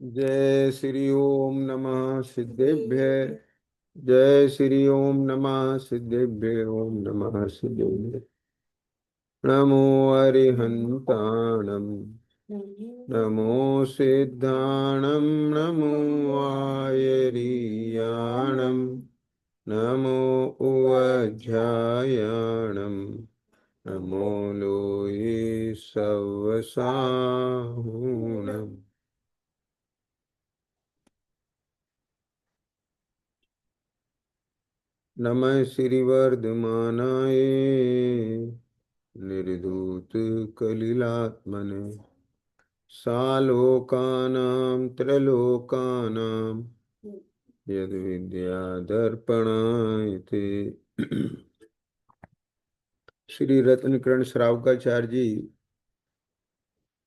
जय श्री ओम नमः सिद्धेभ्य। जय श्री ओम नमः सिद्धेभ्य। ओम नमः सिद्धेभ्य। नमो अरिहन्ताणं नमो सिद्धाणं नमो आयरीयाणं नमो उवज्झायाणं नमो लोये सवसाहुणम्। नमः श्रीवर्धमानाय निर्धूत कलिलात्मने सालोकानां त्रलोकानां यद्विद्यादर्पणाय ते। श्री रत्नकर्ण श्रावकाचार्य जी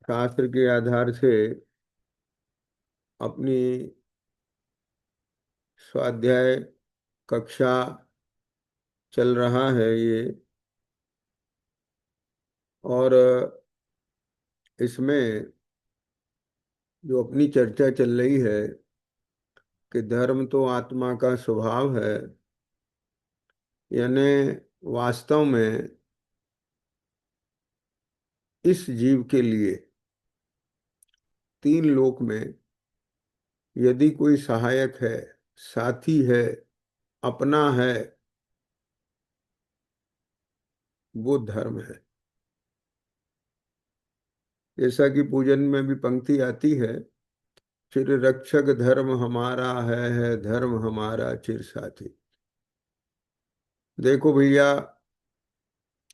शास्त्र के आधार से अपनी स्वाध्याय कक्षा चल रहा है ये, और इसमें जो अपनी चर्चा चल रही है कि धर्म तो आत्मा का स्वभाव है, यानी वास्तव में इस जीव के लिए तीन लोक में यदि कोई सहायक है, साथी है, अपना है, वो धर्म है। जैसा कि पूजन में भी पंक्ति आती है, चिर रक्षक धर्म हमारा है धर्म हमारा चिर साथी। देखो भैया,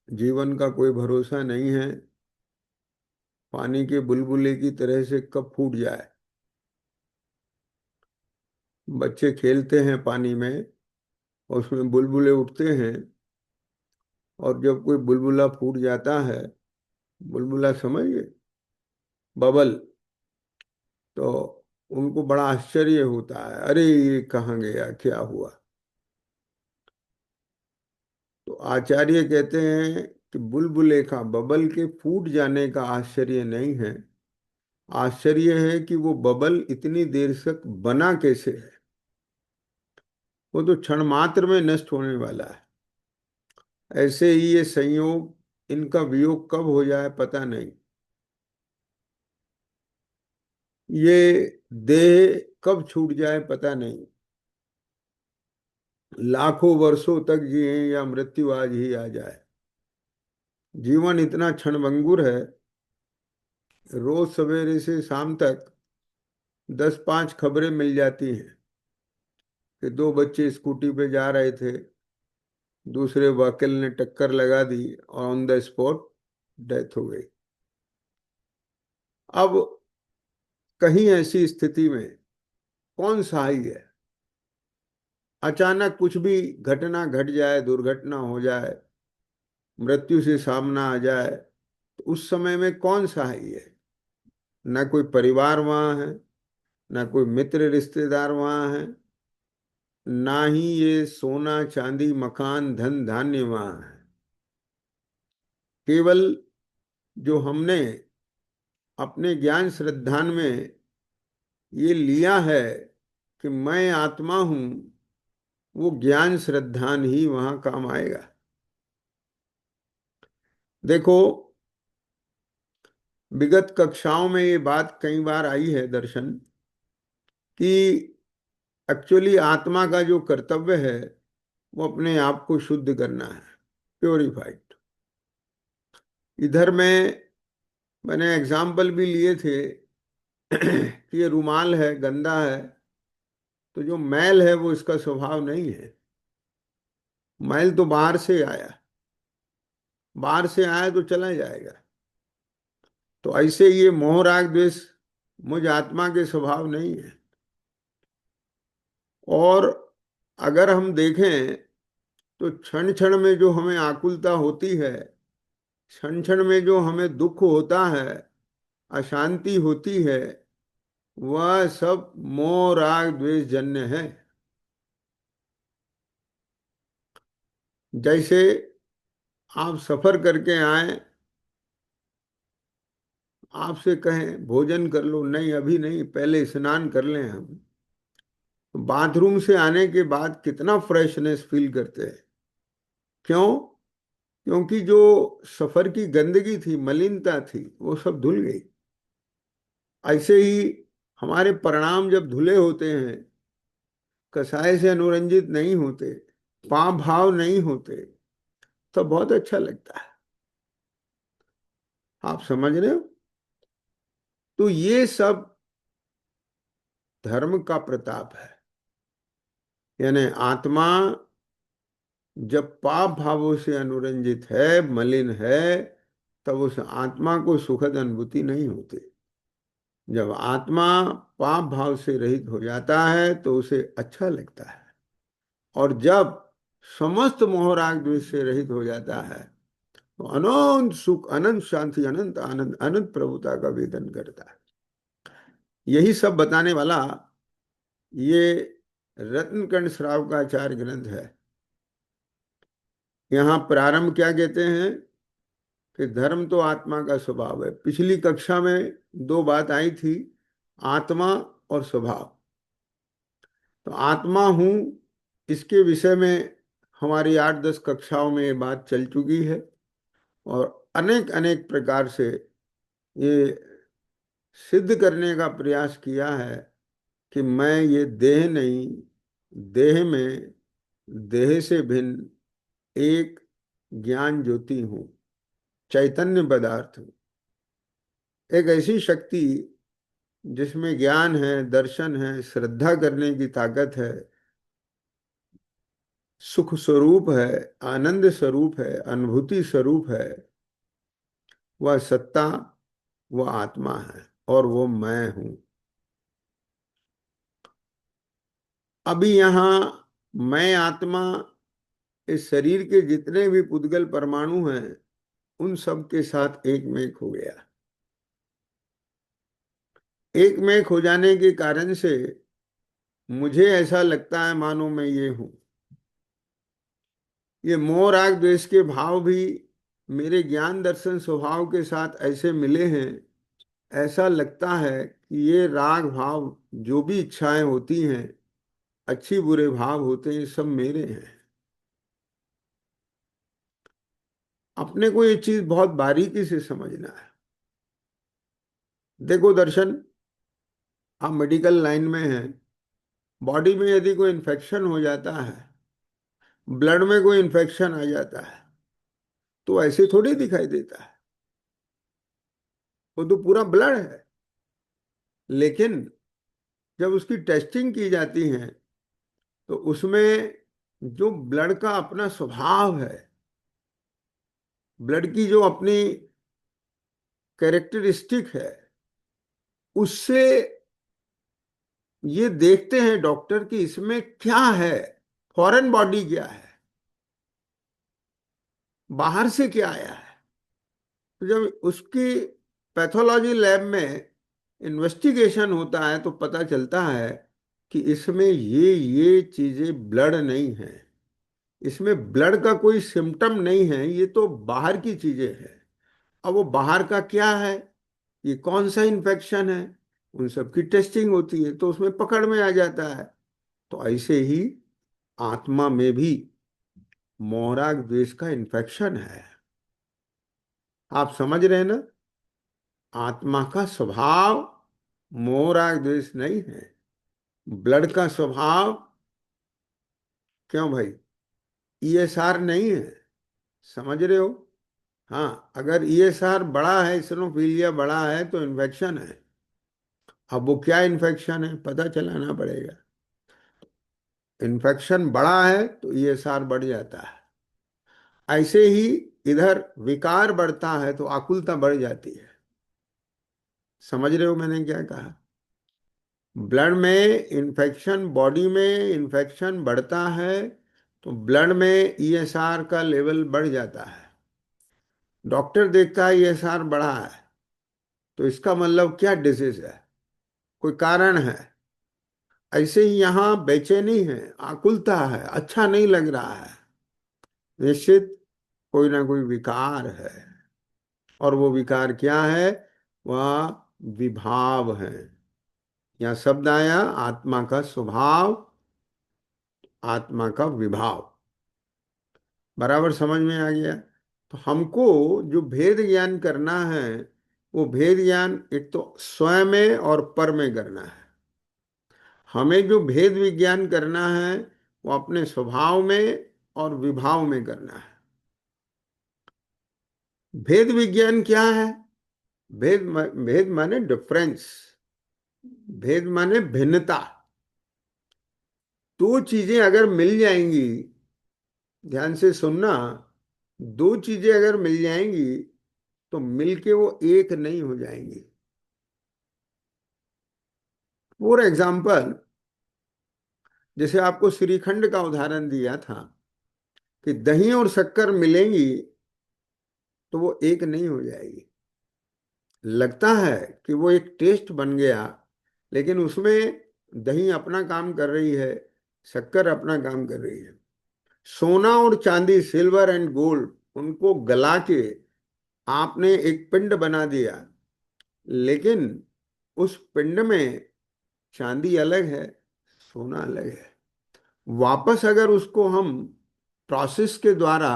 जीवन का कोई भरोसा नहीं है, पानी के बुलबुले की तरह से कब फूट जाए। बच्चे खेलते हैं पानी में और उसमें बुलबुले उठते हैं, और जब कोई बुलबुला फूट जाता है, बुलबुला समझिए, बबल, तो उनको बड़ा आश्चर्य होता है, अरे ये कहाँ गया, क्या हुआ। तो आचार्य कहते हैं कि बुलबुले का, बबल के फूट जाने का आश्चर्य नहीं है, आश्चर्य है कि वो बबल इतनी देर तक बना कैसे है। वो तो क्षण मात्र में नष्ट होने वाला है। ऐसे ही ये संयोग, इनका वियोग कब हो जाए पता नहीं। ये देह कब छूट जाए पता नहीं। लाखों वर्षों तक जिए या मृत्यु आज ही आ जाए। जीवन इतना क्षणभंगुर है, रोज सवेरे से शाम तक 10-5 खबरें मिल जाती हैं कि दो बच्चे स्कूटी पे जा रहे थे, दूसरे व्हीकल ने टक्कर लगा दी और ऑन द स्पॉट डेथ हो गई। अब कहीं ऐसी स्थिति में कौन सहाय है। अचानक कुछ भी घटना घट जाए, दुर्घटना हो जाए, मृत्यु से सामना आ जाए, तो उस समय में कौन सहाय है। न कोई परिवार वहां है, न कोई मित्र रिश्तेदार वहां है, ना ही ये सोना चांदी मकान धन धान्य वहां है। केवल जो हमने अपने ज्ञान श्रद्धान में ये लिया है कि मैं आत्मा हूं, वो ज्ञान श्रद्धान ही वहां काम आएगा। देखो, विगत कक्षाओं में ये बात कई बार आई है दर्शन कि एक्चुअली आत्मा का जो कर्तव्य है वो अपने आप को शुद्ध करना है, प्योरीफाइड। इधर में मैंने एग्जाम्पल भी लिए थे कि ये रुमाल है, गंदा है, तो जो मैल है वो इसका स्वभाव नहीं है। मैल तो बाहर से आया, बाहर से आया तो चला जाएगा। तो ऐसे ये मोह राग द्वेष मुझ आत्मा के स्वभाव नहीं है। और अगर हम देखें तो क्षण क्षण में जो हमें आकुलता होती है, क्षण क्षण में जो हमें दुख होता है, अशांति होती है, वह सब मोह राग द्वेष जन्य है। जैसे आप सफर करके आए, आपसे कहें भोजन कर लो, नहीं अभी नहीं, पहले स्नान कर लें हम, बाथरूम से आने के बाद कितना फ्रेशनेस फील करते हैं। क्यों? क्योंकि जो सफर की गंदगी थी, मलिनता थी, वो सब धुल गई। ऐसे ही हमारे परिणाम जब धुले होते हैं, कसाय से अनुरंजित नहीं होते, पाप भाव नहीं होते, तो बहुत अच्छा लगता है। आप समझ रहे हो? तो ये सब धर्म का प्रताप है। यानी आत्मा जब पाप भावों से अनुरंजित है, मलिन है, तब उस आत्मा को सुखद अनुभूति नहीं होती। जब आत्मा पाप भाव से रहित हो जाता है तो उसे अच्छा लगता है। और जब समस्त मोह राग द्वेष से रहित हो जाता है तो अनंत सुख, अनंत शांति, अनंत आनंद, अनंत प्रभुता का वेदन करता है। यही सब बताने वाला ये रत्नकंड श्राव का आचार्य ग्रंथ है। यहाँ प्रारंभ क्या कहते हैं कि धर्म तो आत्मा का स्वभाव है। पिछली कक्षा में दो बात आई थी, आत्मा और स्वभाव। तो आत्मा हूं, इसके विषय में हमारी 8-10 कक्षाओं में ये बात चल चुकी है, और अनेक अनेक प्रकार से ये सिद्ध करने का प्रयास किया है कि मैं ये देह नहीं, देह में देह से भिन्न एक ज्ञान ज्योति हूं, चैतन्य पदार्थ हूं, एक ऐसी शक्ति जिसमें ज्ञान है, दर्शन है, श्रद्धा करने की ताकत है, सुख स्वरूप है, आनंद स्वरूप है, अनुभूति स्वरूप है। वह सत्ता, वह आत्मा है, और वो मैं हूं। अभी यहां मैं आत्मा इस शरीर के जितने भी पुद्गल परमाणु हैं उन सब के साथ एक में एक हो गया। एक में एक हो जाने के कारण से मुझे ऐसा लगता है मानो मैं ये हूं। ये मोह राग द्वेष के भाव भी मेरे ज्ञान दर्शन स्वभाव के साथ ऐसे मिले हैं, ऐसा लगता है कि ये राग भाव, जो भी इच्छाएं होती हैं, अच्छी बुरे भाव होते हैं, सब मेरे हैं। अपने को ये चीज बहुत बारीकी से समझना है। देखो दर्शन, आप मेडिकल लाइन में हैं, बॉडी में यदि कोई इन्फेक्शन हो जाता है, ब्लड में कोई इन्फेक्शन आ जाता है, तो ऐसे थोड़ी दिखाई देता है, वो तो पूरा ब्लड है। लेकिन जब उसकी टेस्टिंग की जाती है तो उसमें जो ब्लड का अपना स्वभाव है, ब्लड की जो अपनी कैरेक्टरिस्टिक है, उससे ये देखते हैं डॉक्टर कि इसमें क्या है, फॉरेन बॉडी क्या है, बाहर से क्या आया है। तो जब उसकी पैथोलॉजी लैब में इन्वेस्टिगेशन होता है तो पता चलता है कि इसमें ये चीजें ब्लड नहीं है, इसमें ब्लड का कोई सिम्टम नहीं है, ये तो बाहर की चीजें हैं। अब वो बाहर का क्या है, ये कौन सा इन्फेक्शन है, उन सब की टेस्टिंग होती है तो उसमें पकड़ में आ जाता है। तो ऐसे ही आत्मा में भी मोहराग द्वेष का इन्फेक्शन है। आप समझ रहे हैं ना? आत्मा का स्वभाव मोहराग द्वेष नहीं है, ब्लड का स्वभाव, क्यों भाई, ईएसआर नहीं है। समझ रहे हो? हाँ, अगर ईएसआर बड़ा है, इसिनोफिलिया बड़ा है, तो इन्फेक्शन है। अब वो क्या इन्फेक्शन है पता चलाना पड़ेगा। इन्फेक्शन बड़ा है तो ईएसआर बढ़ जाता है। ऐसे ही इधर विकार बढ़ता है तो आकुलता बढ़ जाती है। समझ रहे हो मैंने क्या कहा? ब्लड में इन्फेक्शन, बॉडी में इन्फेक्शन बढ़ता है तो ब्लड में ईएसआर का लेवल बढ़ जाता है। डॉक्टर देखता है ईएसआर बढ़ा है तो इसका मतलब क्या डिजीज है, कोई कारण है। ऐसे ही यहाँ बेचैनी है, आकुलता है, अच्छा नहीं लग रहा है, निश्चित कोई ना कोई विकार है। और वो विकार क्या है? वह विभाव है। यहाँ शब्द आया आत्मा का स्वभाव, आत्मा का विभाव। बराबर समझ में आ गया। तो हमको जो भेद ज्ञान करना है, वो भेद ज्ञान एक तो स्वयं में और पर में करना है। हमें जो भेद विज्ञान करना है वो अपने स्वभाव में और विभाव में करना है। भेद विज्ञान क्या है? भेद माने डिफरेंस, भेद माने भिन्नता। दो चीजें अगर मिल जाएंगी, ध्यान से सुनना, दो चीजें अगर मिल जाएंगी तो मिलके वो एक नहीं हो जाएंगी। फॉर एग्जाम्पल, जैसे आपको श्रीखंड का उदाहरण दिया था कि दही और शक्कर मिलेंगी तो वो एक नहीं हो जाएगी। लगता है कि वो एक टेस्ट बन गया, लेकिन उसमें दही अपना काम कर रही है, शक्कर अपना काम कर रही है। सोना और चांदी, सिल्वर एंड गोल्ड, उनको गला के आपने एक पिंड बना दिया, लेकिन उस पिंड में चांदी अलग है, सोना अलग है। वापस अगर उसको हम प्रोसेस के द्वारा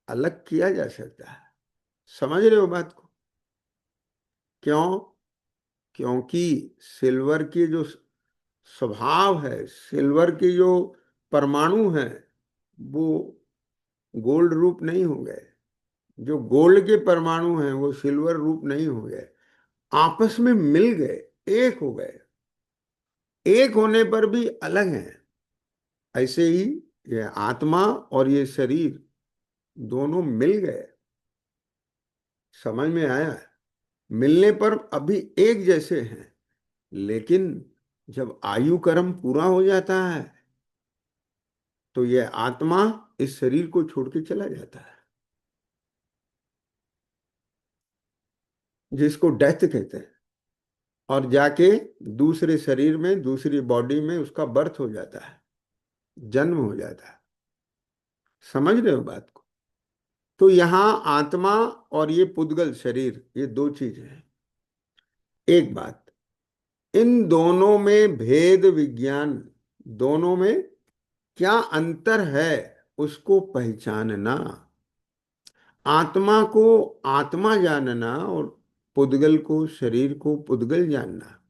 अलग किया जा सकता है। समझ रहे हो बात को? क्यों? क्योंकि सिल्वर की जो स्वभाव है, सिल्वर की जो परमाणु है, वो गोल्ड रूप नहीं हो गए। जो गोल्ड के परमाणु हैं वो सिल्वर रूप नहीं हो गए, आपस में मिल गए, एक हो गए। एक होने पर भी अलग हैं। ऐसे ही ये आत्मा और ये शरीर दोनों मिल गए। समझ में आया है? मिलने पर अभी एक जैसे हैं, लेकिन जब आयु कर्म पूरा हो जाता है तो यह आत्मा इस शरीर को छोड़ के चला जाता है, जिसको डेथ कहते हैं। और जाके दूसरे शरीर में, दूसरी बॉडी में उसका बर्थ हो जाता है, जन्म हो जाता है। समझ रहे हो बात को? तो यहाँ आत्मा और ये पुद्गल शरीर, ये दो चीज हैं। एक बात, इन दोनों में भेद विज्ञान, दोनों में क्या अंतर है उसको पहचानना। आत्मा को आत्मा जानना और पुद्गल को, शरीर को पुद्गल जानना,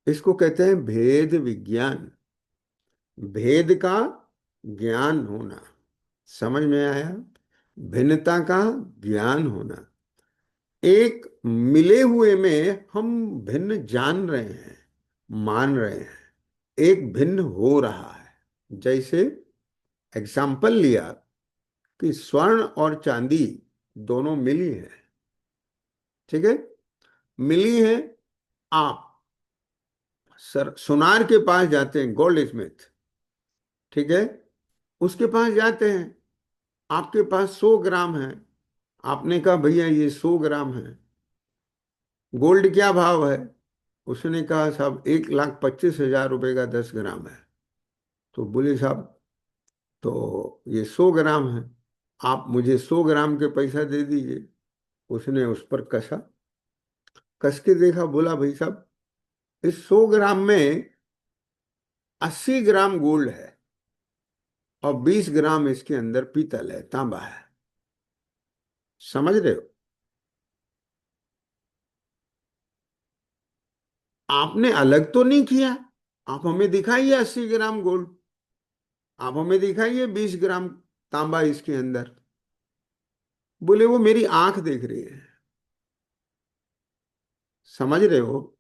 इसको कहते हैं भेद विज्ञान। भेद का ज्ञान होना, समझ में आया? भिन्नता का ज्ञान होना। एक मिले हुए में हम भिन्न जान रहे हैं, मान रहे हैं, एक भिन्न हो रहा है। जैसे एग्जाम्पल लिया कि स्वर्ण और चांदी दोनों मिली है, ठीक है? मिली है। आप सुनार के पास जाते हैं, गोल्ड स्मिथ, ठीक है? उसके पास जाते हैं, आपके पास 100 ग्राम है। आपने कहा भैया ये 100 ग्राम है, गोल्ड क्या भाव है? उसने कहा साहब 1,25,000 रुपए का 10 ग्राम है। तो बोले साहब तो ये 100 ग्राम है, आप मुझे 100 ग्राम के पैसा दे दीजिए। उसने उस पर कसा, कस के देखा, बोला भाई साहब इस 100 ग्राम में 80 ग्राम गोल्ड है और 20 ग्राम इसके अंदर पीतल है, तांबा है। समझ रहे हो? आपने अलग तो नहीं किया, आप हमें दिखाइए 80 ग्राम गोल्ड, आप हमें दिखाइए 20 ग्राम तांबा इसके अंदर। बोले वो मेरी आंख देख रही है। समझ रहे हो?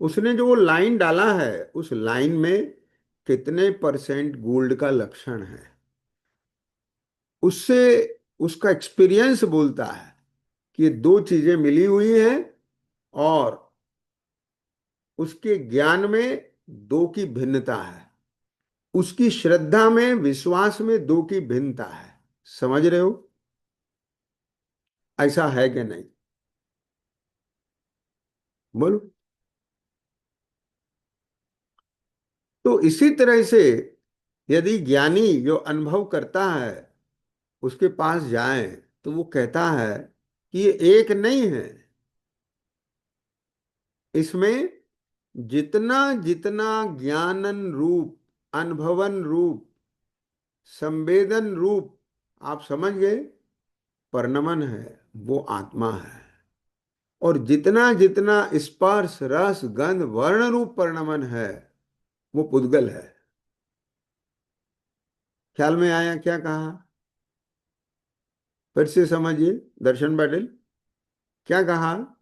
उसने जो वो लाइन डाला है, उस लाइन में कितने परसेंट गोल्ड का लक्षण है, उससे उसका एक्सपीरियंस बोलता है कि ये दो चीजें मिली हुई हैं, और उसके ज्ञान में दो की भिन्नता है, उसकी श्रद्धा में, विश्वास में दो की भिन्नता है। समझ रहे हो? ऐसा है कि नहीं? बोलो। तो इसी तरह से यदि ज्ञानी जो अनुभव करता है उसके पास जाए तो वो कहता है कि ये एक नहीं है। इसमें जितना जितना ज्ञानन रूप, अनुभवन रूप, संवेदन रूप, आप समझ गए, परनमन है, वो आत्मा है। और जितना जितना स्पर्श रस गंध वर्ण रूप परिणमन है, वो पुद्गल है। ख्याल में आया क्या कहा? फिर से समझिए, दर्शन पाटिल, क्या कहा?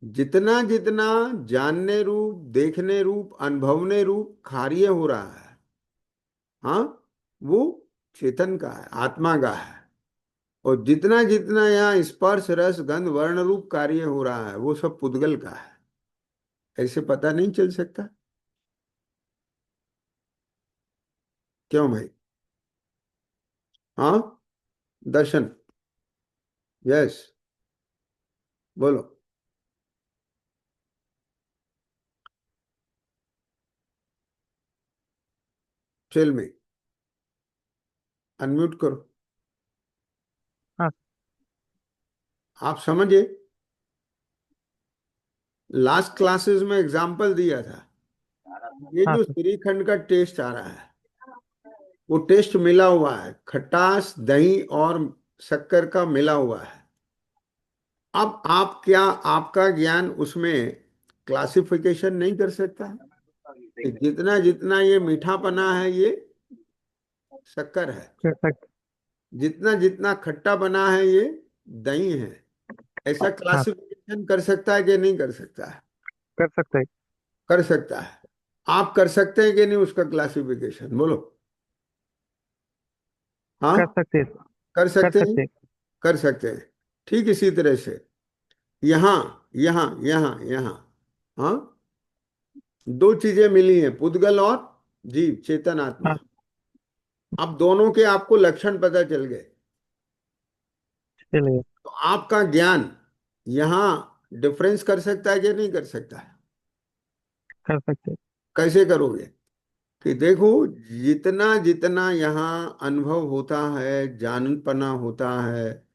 जितना जितना जानने रूप, देखने रूप, अनुभवने रूप कार्य हो रहा है, हाँ, वो चेतन का है, आत्मा का है। और जितना जितना यहाँ स्पर्श रस गंध वर्ण रूप कार्य हो रहा है, वो सब पुद्गल का है। ऐसे पता नहीं चल सकता? क्यों भाई? हाँ, दर्शन। यस, बोलो। Tell me. अनम्यूट करो। हाँ। आप समझे, लास्ट क्लासेस में एग्जाम्पल दिया था, ये हाँ जो सर। श्रीखंड का टेस्ट आ रहा है, वो टेस्ट मिला हुआ है, खटास दही और शक्कर का मिला हुआ है। अब आप क्या, आपका ज्ञान उसमें क्लासिफिकेशन नहीं कर सकता है कि जितना जितना ये मीठापना है, ये शक्कर है, कर सकते। जितना जितना खट्टा बना है, ये दही है। ऐसा हाँ, क्लासिफिकेशन कर सकता है कि नहीं कर सकता है? कर सकते हैं। कर सकता है। आप कर सकते हैं कि नहीं उसका क्लासिफिकेशन, बोलो। हाँ, कर सकते हैं। कर कर सकते हैं। सकते हैं। कर सकते हैं। ठीक इसी तरह से यहाँ, यहाँ, यहाँ, यहाँ, हाँ, दो चीजें मिली हैं, पुद्गल और जीव, चेतन हाँ, आत्मा। अब दोनों के आपको लक्षण पता चल गए, चलिए। तो आपका ज्ञान यहाँ डिफरेंस कर सकता है कि नहीं कर सकता है? कर सकते हैं। कैसे करोगे? कि देखो, जितना जितना यहाँ अनुभव होता है, जानपना होता है,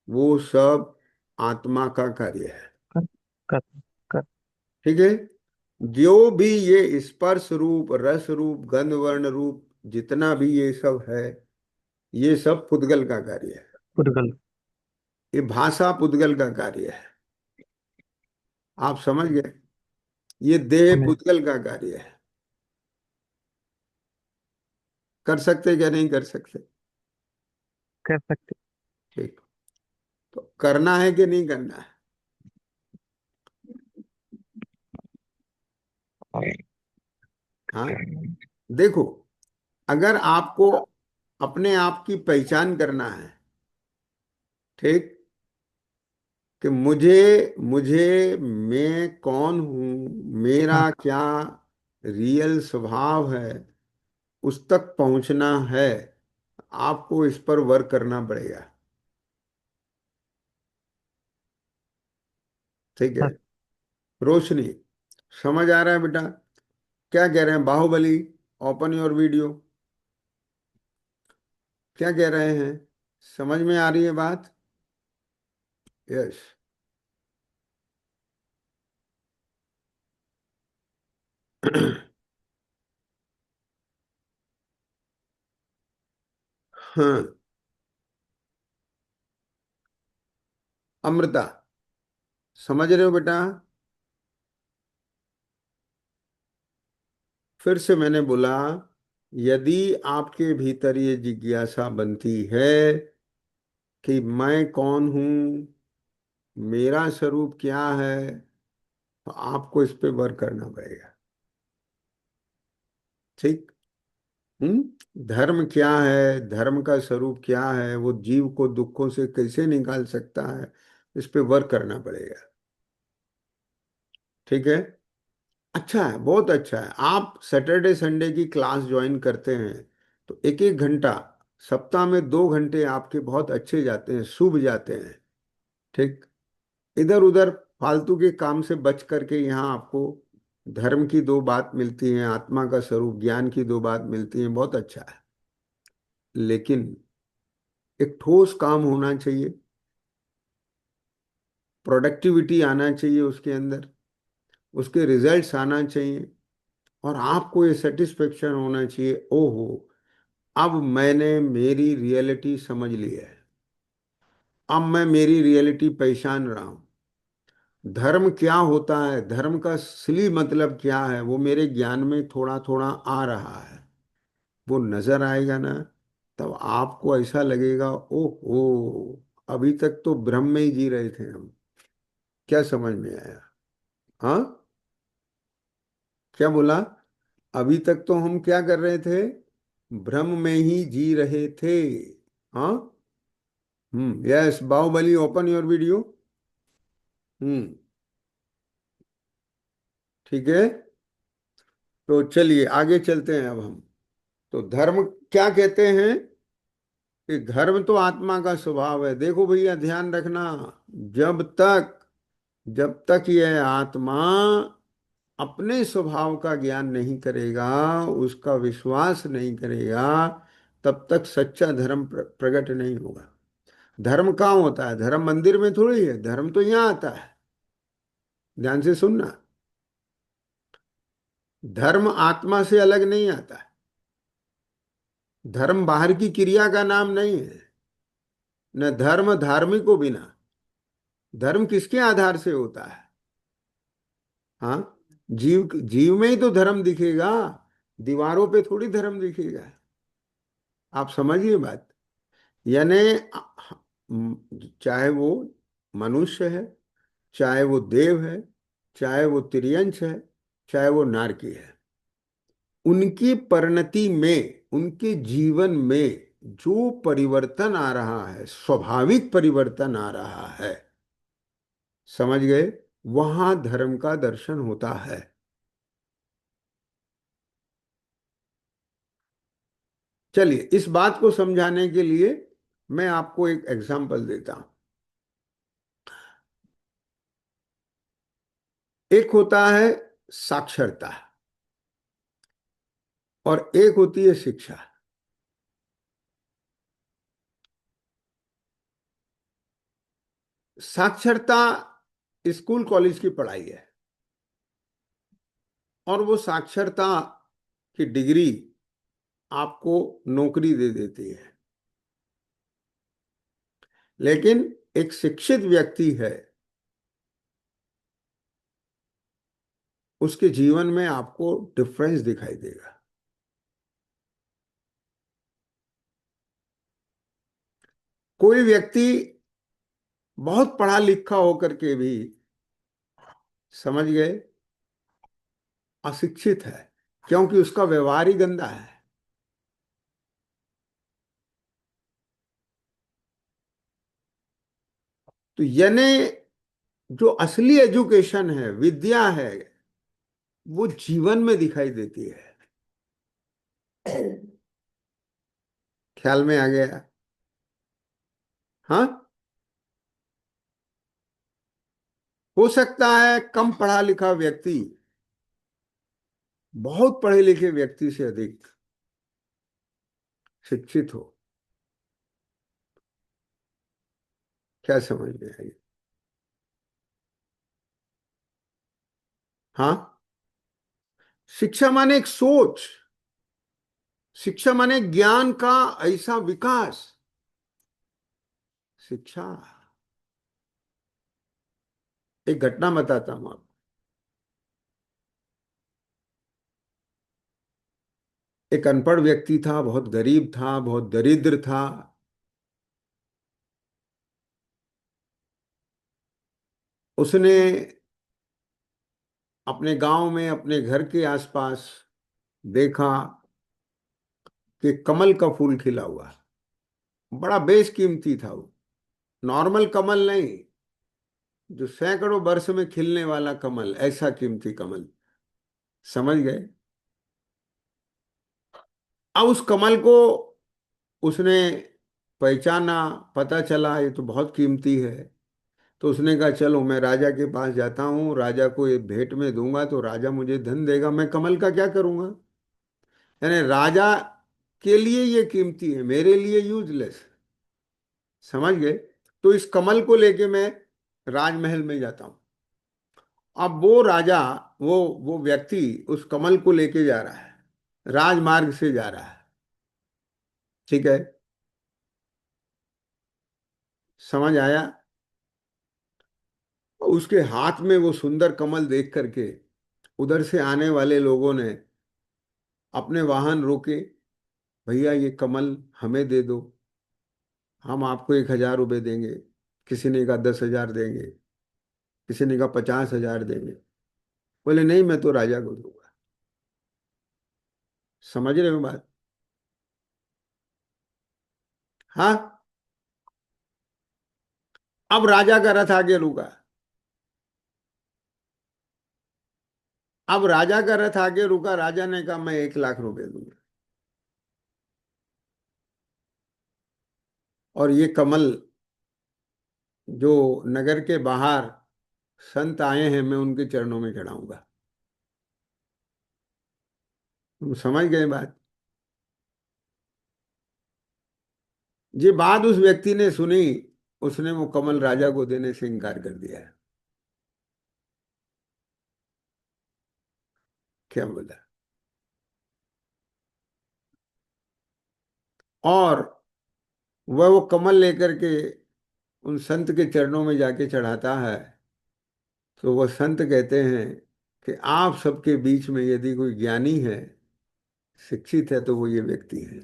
वो सब आत्मा का कार्य है। कर कर कर ठीक है। जो भी ये स्पर्श रूप, रस रूप, गंध वर्ण रूप, जितना भी ये सब है, ये सब पुद्गल का कार्य है। पुर्गल। ये भाषा पुद्गल का कार्य है। आप समझ गए? ये देह हमें। पुद्गल का कार्य है। कर सकते क्या नहीं कर सकते? कर सकते ठीक। तो करना है कि नहीं करना है? हाँ, देखो, अगर आपको अपने आप की पहचान करना है, ठीक, कि मुझे मुझे मैं कौन हूं, हैं। मेरा क्या रियल स्वभाव है, उस तक पहुंचना है, आपको इस पर वर्क करना पड़ेगा। ठीक है। हाँ, रोशनी, समझ आ रहा है बेटा? क्या कह रहे हैं बाहुबली? Open your video. क्या कह रहे हैं? समझ में आ रही है बात? यस। हाँ, अमृता, समझ रहे हो बेटा? फिर से मैंने बोला, यदि आपके भीतर ये जिज्ञासा बनती है कि मैं कौन हूं, मेरा स्वरूप क्या है, तो आपको इस पे वर्क करना पड़ेगा। ठीक। धर्म क्या है, धर्म का स्वरूप क्या है, वो जीव को दुखों से कैसे निकाल सकता है, इस पे वर्क करना पड़ेगा। ठीक है। अच्छा है, बहुत अच्छा है। आप सैटरडे संडे की क्लास ज्वाइन करते हैं, तो एक एक घंटा, सप्ताह में 2 घंटे आपके बहुत अच्छे जाते हैं, शुभ जाते हैं। ठीक। इधर उधर फालतू के काम से बच करके यहाँ आपको धर्म की 2 बात मिलती हैं, आत्मा का स्वरूप ज्ञान की 2 बात मिलती हैं, बहुत अच्छा है। लेकिन एक ठोस काम होना चाहिए। प्रोडक्टिविटी आना चाहिए उसके अंदर, उसके रिजल्ट्स आना चाहिए, और आपको ये सेटिस्फेक्शन होना चाहिए, ओहो अब मैंने मेरी रियलिटी समझ ली है, अब मैं मेरी रियलिटी पहचान रहा हूँ। धर्म क्या होता है, धर्म का असली मतलब क्या है, वो मेरे ज्ञान में थोड़ा थोड़ा आ रहा है। वो नजर आएगा ना, तब आपको ऐसा लगेगा, ओहो अभी तक तो भ्रम में ही जी रहे थे हम। क्या समझ में आया? हाँ, क्या बोला? अभी तक तो हम क्या कर रहे थे, भ्रम में ही जी रहे थे। हाँ। Yes Baahubali, open your video. हम्म। ठीक है, तो चलिए आगे चलते हैं अब हम। तो धर्म क्या कहते हैं, कि धर्म तो आत्मा का स्वभाव है। देखो भैया ध्यान रखना, जब तक जब तक यह आत्मा अपने स्वभाव का ज्ञान नहीं करेगा, उसका विश्वास नहीं करेगा, तब तक सच्चा धर्म प्रकट नहीं होगा। धर्म कहाँ होता है? धर्म मंदिर में थोड़ी है, धर्म तो यहाँ आता है। ध्यान से सुनना, धर्म आत्मा से अलग नहीं आता है। धर्म बाहर की क्रिया का नाम नहीं है, न धर्म धार्मिक को बिना। धर्म किसके आधार से होता है? हाँ, जीव जीव में ही तो धर्म दिखेगा, दीवारों पे थोड़ी धर्म दिखेगा। आप समझिए बात। यानी चाहे वो मनुष्य है, चाहे वो देव है, चाहे वो तिर्यंच है, चाहे वो नारकी है, उनकी परिणति में, उनके जीवन में जो परिवर्तन आ रहा है, स्वाभाविक परिवर्तन आ रहा है, समझ गए, वहां धर्म का दर्शन होता है। चलिए इस बात को समझाने के लिए मैं आपको एक एग्जांपल देता हूं। एक होता है साक्षरता, और एक होती है शिक्षा। साक्षरता स्कूल कॉलेज की पढ़ाई है, और वो साक्षरता की डिग्री आपको नौकरी दे देती है। लेकिन एक शिक्षित व्यक्ति है, उसके जीवन में आपको डिफरेंस दिखाई देगा। कोई व्यक्ति बहुत पढ़ा लिखा होकर के भी, समझ गए, अशिक्षित है, क्योंकि उसका व्यवहार ही गंदा है। तो यानी जो असली एजुकेशन है, विद्या है, वो जीवन में दिखाई देती है। ख्याल में आ गया? हाँ। हो सकता है कम पढ़ा लिखा व्यक्ति बहुत पढ़े लिखे व्यक्ति से अधिक शिक्षित हो। क्या समझ में आई? हाँ, शिक्षा माने एक सोच, शिक्षा माने ज्ञान का ऐसा विकास। शिक्षा, एक घटना बताता हूं आपको। एक अनपढ़ व्यक्ति था, बहुत गरीब था, बहुत दरिद्र था। उसने अपने गांव में, अपने घर के आसपास देखा कि कमल का फूल खिला हुआ है। बड़ा बेशकीमती था वो, नॉर्मल कमल नहीं, जो सैकड़ों वर्ष में खिलने वाला कमल, ऐसा कीमती कमल। समझ गए? अब उस कमल को उसने पहचाना, पता चला ये तो बहुत कीमती है। तो उसने कहा चलो मैं राजा के पास जाता हूँ, राजा को ये भेंट में दूंगा तो राजा मुझे धन देगा, मैं कमल का क्या करूंगा। यानी राजा के लिए ये कीमती है, मेरे लिए यूजलेस। समझ गए? तो इस कमल को लेके मैं राजमहल में जाता हूँ। अब वो राजा, वो व्यक्ति उस कमल को लेके जा रहा है, राजमार्ग से जा रहा है, ठीक है, समझ आया। उसके हाथ में वो सुंदर कमल देख करके उधर से आने वाले लोगों ने अपने वाहन रोके, भैया ये कमल हमें दे दो, हम आपको 1,000 रुपये देंगे। किसी ने कहा 10,000 देंगे, किसी ने कहा 50,000 देंगे। बोले नहीं, मैं तो राजा को दूंगा। समझ रहे हो बात? हाँ। अब राजा का रथ आगे रुका। अब राजा का रथ आगे रुका, राजा ने कहा मैं 1,00,000 रुपये दूंगा, और ये कमल जो नगर के बाहर संत आए हैं, मैं उनके चरणों में चढ़ाऊंगा। तुम समझ गए बात? ये बात उस व्यक्ति ने सुनी, उसने वो कमल राजा को देने से इनकार कर दिया है। क्या बोला? और वह वो कमल लेकर के उन संत के चरणों में जाके चढ़ाता है, तो वह संत कहते हैं कि आप सबके बीच में यदि कोई ज्ञानी है, शिक्षित है, तो वो ये व्यक्ति है।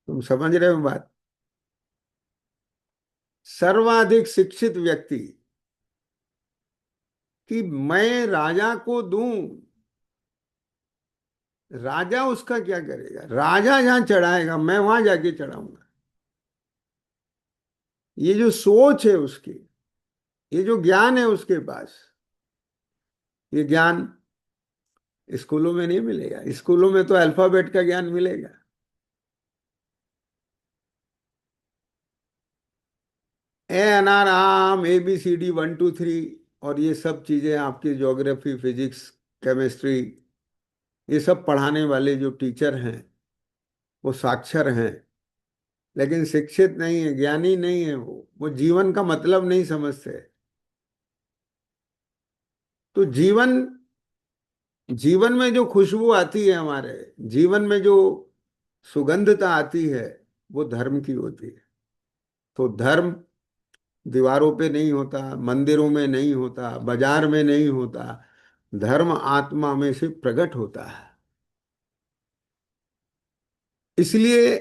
तुम समझ रहे हो बात? सर्वाधिक शिक्षित व्यक्ति कि मैं राजा को दूं, राजा उसका क्या करेगा? राजा जहां चढ़ाएगा मैं वहां जाके चढ़ाऊंगा। ये जो सोच है उसकी, ये जो ज्ञान है उसके पास, ये ज्ञान स्कूलों में नहीं मिलेगा। स्कूलों में तो अल्फाबेट का ज्ञान मिलेगा। ए अनार आम, ABCD 1 2 3, और ये सब चीजें आपकी ज्योग्राफी, फिजिक्स, केमिस्ट्री, ये सब पढ़ाने वाले जो टीचर हैं वो साक्षर हैं, लेकिन शिक्षित नहीं है, ज्ञानी नहीं है। वो जीवन का मतलब नहीं समझते। तो जीवन, जीवन में जो खुशबू आती है, हमारे जीवन में जो सुगंधता आती है, वो धर्म की होती है। तो धर्म दीवारों पे नहीं होता, मंदिरों में नहीं होता, बाजार में नहीं होता। धर्म आत्मा में से प्रकट होता है। इसलिए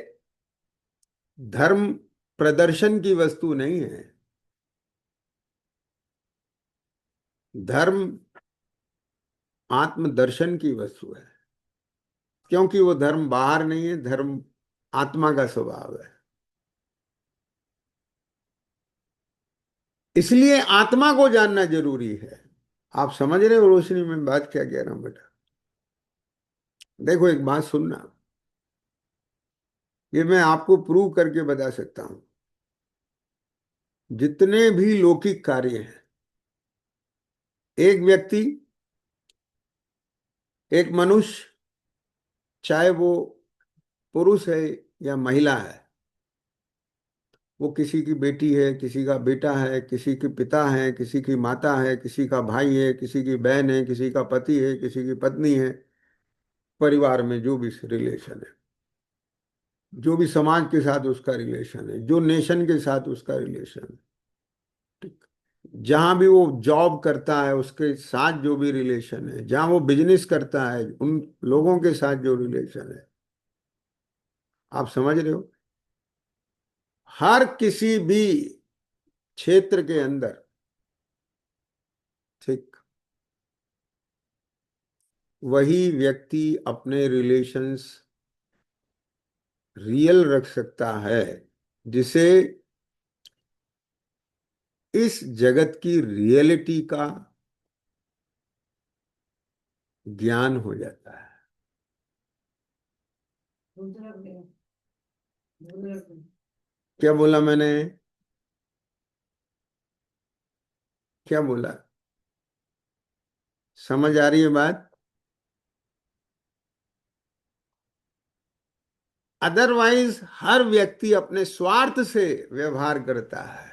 धर्म प्रदर्शन की वस्तु नहीं है। धर्म आत्मदर्शन की वस्तु है, क्योंकि वो धर्म बाहर नहीं है, धर्म आत्मा का स्वभाव है। इसलिए आत्मा को जानना जरूरी है। आप समझ रहे हो रोशनी में बात क्या कह रहा हूं बेटा? देखो एक बात सुनना, ये मैं आपको प्रूव करके बता सकता हूं। जितने भी लौकिक कार्य हैं, एक व्यक्ति, एक मनुष्य, चाहे वो पुरुष है या महिला है, वो किसी की बेटी है, किसी का बेटा है, किसी के पिता है, किसी की माता है, किसी का भाई है, किसी की बहन है, किसी का पति है, किसी की पत्नी है, परिवार में जो भी रिलेशन है, जो भी समाज के साथ उसका रिलेशन है, जो नेशन के साथ उसका रिलेशन है, ठीक, जहां भी वो जॉब करता है उसके साथ जो भी रिलेशन है, जहां वो बिजनेस करता है उन लोगों के साथ जो रिलेशन है, आप समझ रहे हो? हर किसी भी क्षेत्र के अंदर, ठीक, वही व्यक्ति अपने रिलेशंस रियल रख सकता है, जिसे इस जगत की रियलिटी का ज्ञान हो जाता है। क्या बोला मैंने? क्या बोला? समझ आ रही है बात? अदरवाइज हर व्यक्ति अपने स्वार्थ से व्यवहार करता है।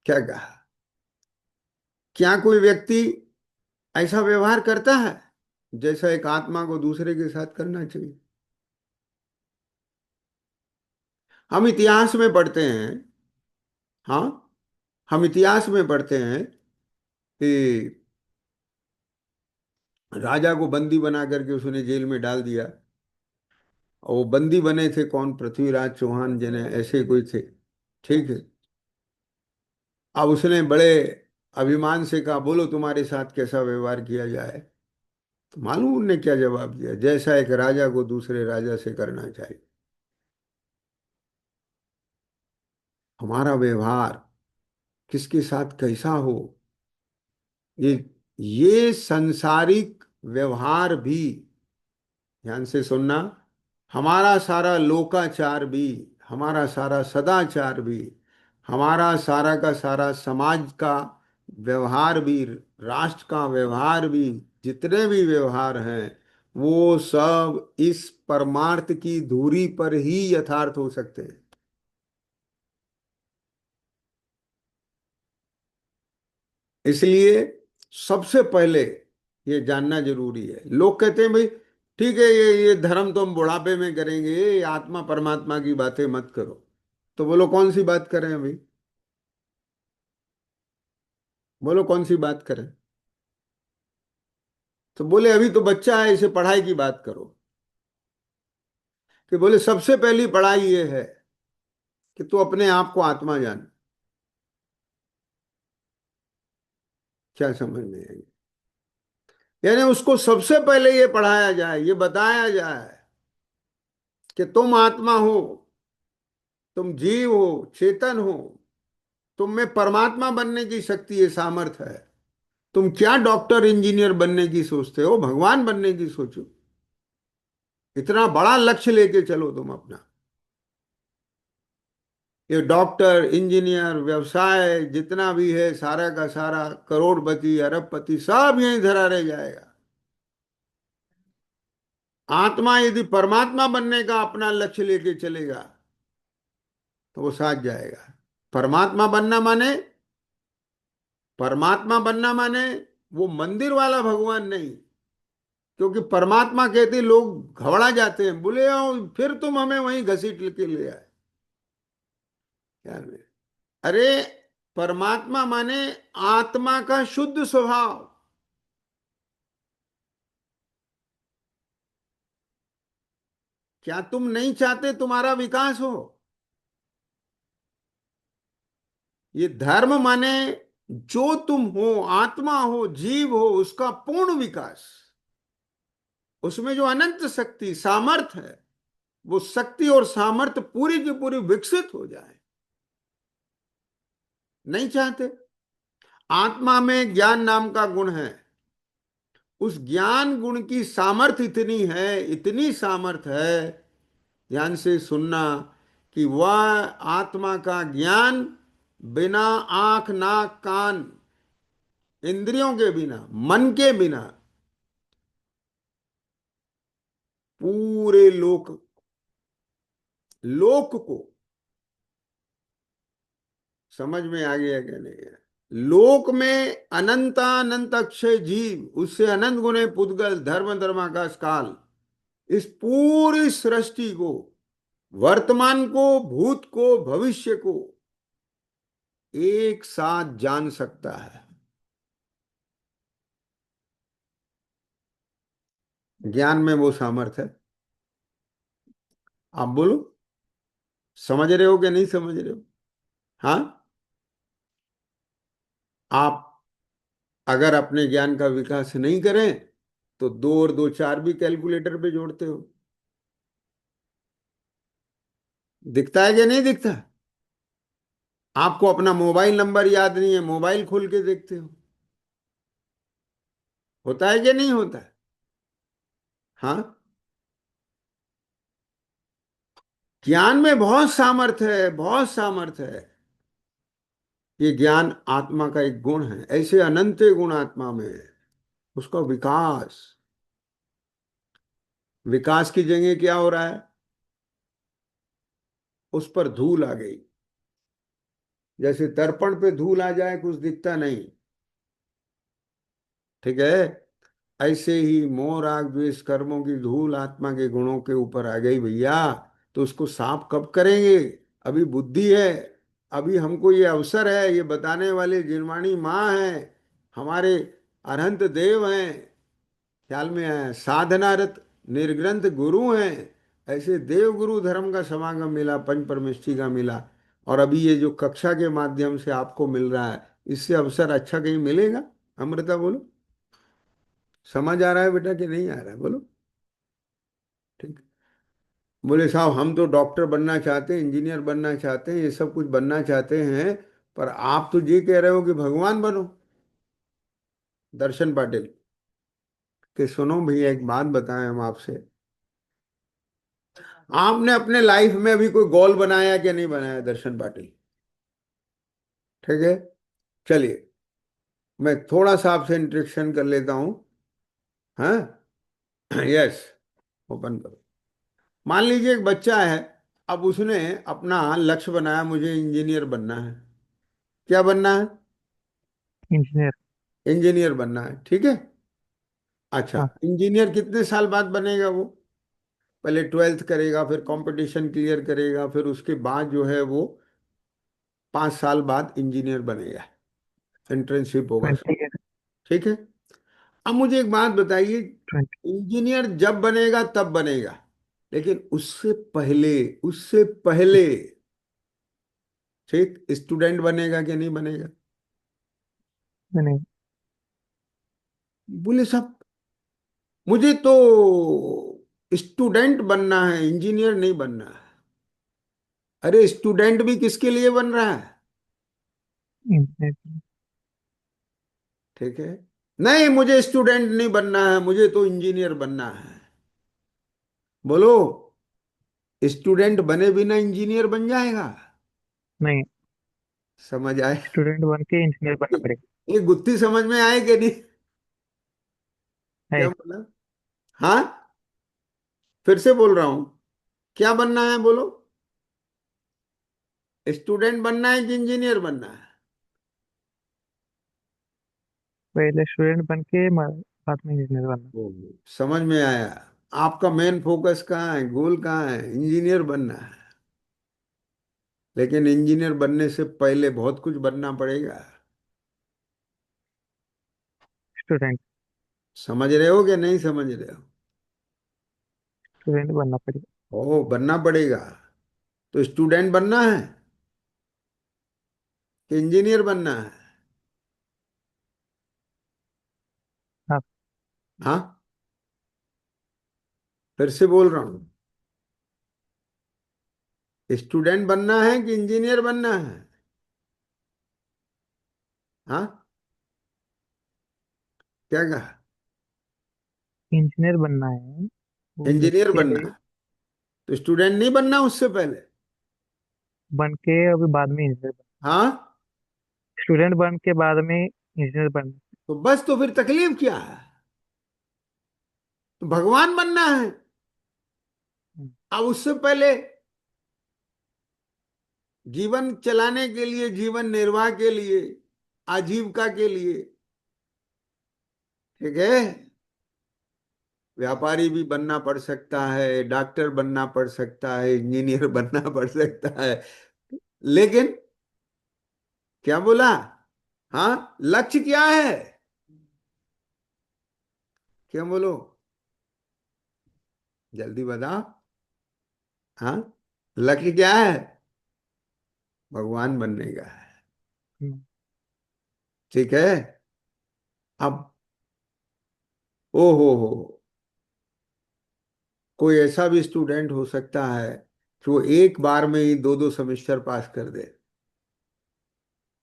क्या कहा? क्या कोई व्यक्ति ऐसा व्यवहार करता है जैसा एक आत्मा को दूसरे के साथ करना चाहिए? हम इतिहास में पढ़ते हैं। हाँ, हम इतिहास में पढ़ते हैं कि राजा को बंदी बना करके उसने जेल में डाल दिया। और वो बंदी बने थे कौन? पृथ्वीराज चौहान जिन्हें ऐसे कोई थे। ठीक है। अब उसने बड़े अभिमान से कहा, बोलो तुम्हारे साथ कैसा व्यवहार किया जाए। तो मालूम उनने क्या जवाब दिया? जैसा एक राजा को दूसरे राजा से करना चाहिए। हमारा व्यवहार किसके साथ कैसा हो, ये ये संसारिक व्यवहार भी, ध्यान से सुनना, हमारा सारा लोकाचार भी, हमारा सारा सदाचार भी, हमारा सारा का सारा समाज का व्यवहार भी, राष्ट्र का व्यवहार भी, जितने भी व्यवहार हैं, वो सब इस परमार्थ की धुरी पर ही यथार्थ हो सकते हैं। इसलिए सबसे पहले ये जानना जरूरी है। लोग कहते हैं भाई ठीक है, ये धर्म तो हम बुढ़ापे में करेंगे, ये आत्मा परमात्मा की बातें मत करो। तो बोलो कौन सी बात करें भाई? बोलो कौन सी बात करें? तो बोले अभी तो बच्चा है, इसे पढ़ाई की बात करो। कि बोले सबसे पहली पढ़ाई ये है कि तू अपने आप को आत्मा जान। क्या समझ में आई? यानी उसको सबसे पहले ये पढ़ाया जाए, ये बताया जाए कि तुम आत्मा हो, तुम जीव हो, चेतन हो, तुम में परमात्मा बनने की शक्ति है, सामर्थ्य है। तुम क्या डॉक्टर इंजीनियर बनने की सोचते हो, भगवान बनने की सोचो। इतना बड़ा लक्ष्य लेके चलो तुम अपना। ये डॉक्टर इंजीनियर व्यवसाय जितना भी है, सारा का सारा करोड़पति अरबपति सब यहीं धरा रह जाएगा। आत्मा यदि परमात्मा बनने का अपना लक्ष्य लेके चलेगा तो वो साथ जाएगा। परमात्मा बनना माने, परमात्मा बनना माने वो मंदिर वाला भगवान नहीं। क्योंकि परमात्मा कहते लोग घबरा जाते हैं, बोले आओ फिर तुम हमें वहीं घसीट के ले आए। यार में, अरे परमात्मा माने आत्मा का शुद्ध स्वभाव। क्या तुम नहीं चाहते तुम्हारा विकास हो? ये धर्म माने जो तुम हो, आत्मा हो, जीव हो, उसका पूर्ण विकास। उसमें जो अनंत शक्ति सामर्थ है, वो शक्ति और सामर्थ्य पूरी की पूरी विकसित हो जाए। नहीं चाहते। आत्मा में ज्ञान नाम का गुण है। उस ज्ञान गुण की सामर्थ्य इतनी है, इतनी सामर्थ्य है, ध्यान से सुनना, कि वह आत्मा का ज्ञान बिना आंख नाक कान इंद्रियों के बिना, मन के बिना, पूरे लोक को, समझ में आ गया क्या नहीं है? लोक में अनंतानंत अक्षय जीव, उससे अनंत गुणे पुद्गल धर्म धर्माकाश काल, इस पूरी सृष्टि को, वर्तमान को, भूत को, भविष्य को एक साथ जान सकता है। ज्ञान में वो सामर्थ्य है। आप बोलो, समझ रहे हो कि नहीं समझ रहे हो? हाँ। आप अगर अपने ज्ञान का विकास नहीं करें तो दो और दो चार भी कैलकुलेटर पे जोड़ते हो। दिखता है कि नहीं दिखता? आपको अपना मोबाइल नंबर याद नहीं है, मोबाइल खोल के देखते हो। होता है कि नहीं होता है? हाँ। ज्ञान में बहुत सामर्थ्य है, बहुत सामर्थ्य है। ये ज्ञान आत्मा का एक गुण है, ऐसे अनंत गुण आत्मा में है। उसका विकास, विकास की जगह क्या हो रहा है, उस पर धूल आ गई। जैसे दर्पण पे धूल आ जाए कुछ दिखता नहीं, ठीक है, ऐसे ही मोह राग द्वेष कर्मों की धूल आत्मा के गुणों के ऊपर आ गई भैया। तो उसको साफ कब करेंगे? अभी बुद्धि है, अभी हमको ये अवसर है, ये बताने वाले जिनवाणी माँ है, हमारे अरहंत देव हैं, ख्याल में आया, साधनारत निर्ग्रंथ गुरु हैं। ऐसे देव गुरु धर्म का समागम मिला, पंच परमेष्ठी का मिला। और अभी ये जो कक्षा के माध्यम से आपको मिल रहा है, इससे अवसर अच्छा कहीं मिलेगा? अमृता बोलो, समझ आ रहा है बेटा कि नहीं आ रहा है? बोलो। ठीक। बोले साहब हम तो डॉक्टर बनना चाहते हैं, इंजीनियर बनना चाहते हैं, ये सब कुछ बनना चाहते हैं, पर आप तो ये कह रहे हो कि भगवान बनो। दर्शन पाटिल कि सुनो भैया, एक बात बताएं हम आपसे, आपने अपने लाइफ में अभी कोई गोल बनाया कि नहीं बनाया दर्शन पाटिल? ठीक है, चलिए मैं थोड़ा सा आपसे इंट्रेक्शन कर लेता हूं। हाँ। यस, ओपन करो। मान लीजिए एक बच्चा है, अब उसने अपना लक्ष्य बनाया, मुझे इंजीनियर बनना है। क्या बनना है? इंजीनियर। इंजीनियर बनना है, ठीक है। अच्छा, हाँ। इंजीनियर कितने साल बाद बनेगा वो? पहले ट्वेल्थ करेगा, फिर कंपटीशन क्लियर करेगा, फिर उसके बाद जो है वो 5 साल बाद इंजीनियर बनेगा, इंटर्नशिप होगा सब। 20 ईयर। ठीक है। अब मुझे एक बात बताइए, 20। इंजीनियर जब बनेगा तब बनेगा, लेकिन उससे पहले ठीक स्टूडेंट बनेगा कि नहीं बनेगा? नहीं। बोले साहब मुझे तो स्टूडेंट बनना है, इंजीनियर नहीं बनना है। अरे स्टूडेंट भी किसके लिए बन रहा है? इंजीनियर। ठीक है, नहीं मुझे स्टूडेंट नहीं बनना है, मुझे तो इंजीनियर बनना है। बोलो, स्टूडेंट बने बिना इंजीनियर बन जाएगा? नहीं, समझ आए? स्टूडेंट बन के इंजीनियर बनना पड़ेगा। ये गुत्थी समझ में आए कि नहीं? क्या है। बोला? हाँ, फिर से बोल रहा हूं, क्या बनना है बोलो? स्टूडेंट बनना है कि इंजीनियर बनना है? पहले स्टूडेंट बन के बाद में इंजीनियर बनना। ओ, समझ में आया। आपका मेन फोकस कहाँ है, गोल कहाँ है? इंजीनियर बनना है। लेकिन इंजीनियर बनने से पहले बहुत कुछ बनना पड़ेगा। स्टूडेंट। समझ रहे हो कि नहीं समझ रहे हो? स्टूडेंट बनना पड़ेगा। ओ, बनना पड़ेगा। तो स्टूडेंट बनना है कि इंजीनियर बनना है? हाँ। हाँ, फिर से बोल रहा हूँ, स्टूडेंट बनना है कि इंजीनियर बनना है? हाँ, क्या कहा? इंजीनियर बनना है, वो इंजीनियर उसके बनना है, तो स्टूडेंट नहीं बनना उससे पहले? बन के अभी बाद में इंजीनियर बनना। हाँ, स्टूडेंट बन के बाद में इंजीनियर बनना। तो बस, तो फिर तकलीफ क्या है? तो भगवान बनना है। हम्म। अब उससे पहले जीवन चलाने के लिए, जीवन निर्वाह के लिए, आजीविका के लिए, ठीक है, व्यापारी भी बनना पड़ सकता है, डॉक्टर बनना पड़ सकता है, इंजीनियर बनना पड़ सकता है, लेकिन क्या बोला? हाँ, लक्ष्य क्या है? क्या बोलो, जल्दी बताओ। हाँ, लक्ष्य क्या है? भगवान बनने का है। हम्म। ठीक है। अब ओ हो, कोई ऐसा भी स्टूडेंट हो सकता है कि वो एक बार में ही दो दो सेमेस्टर पास कर दे।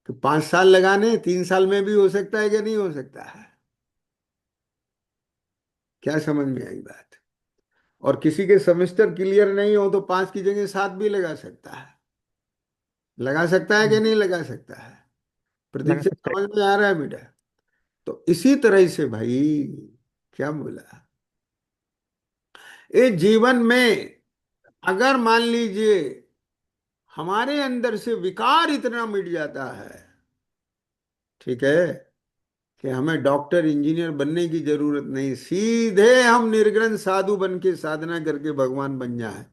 तो 5 साल लगाने, 3 साल में भी हो सकता है कि नहीं हो सकता है? क्या समझ में आई बात? और किसी के सेमेस्टर क्लियर नहीं हो तो 5 की जगह 7 भी लगा सकता है। लगा सकता है कि हम्म। नहीं लगा सकता है? प्रदीप लगा से सकता है। समझ में आ रहा है बेटा? तो इसी तरह से भाई, क्या बोला, इस जीवन में अगर मान लीजिए हमारे अंदर से विकार इतना मिट जाता है, ठीक है, कि हमें डॉक्टर इंजीनियर बनने की जरूरत नहीं, सीधे हम निर्गुण साधु बन के साधना करके भगवान बन जाए,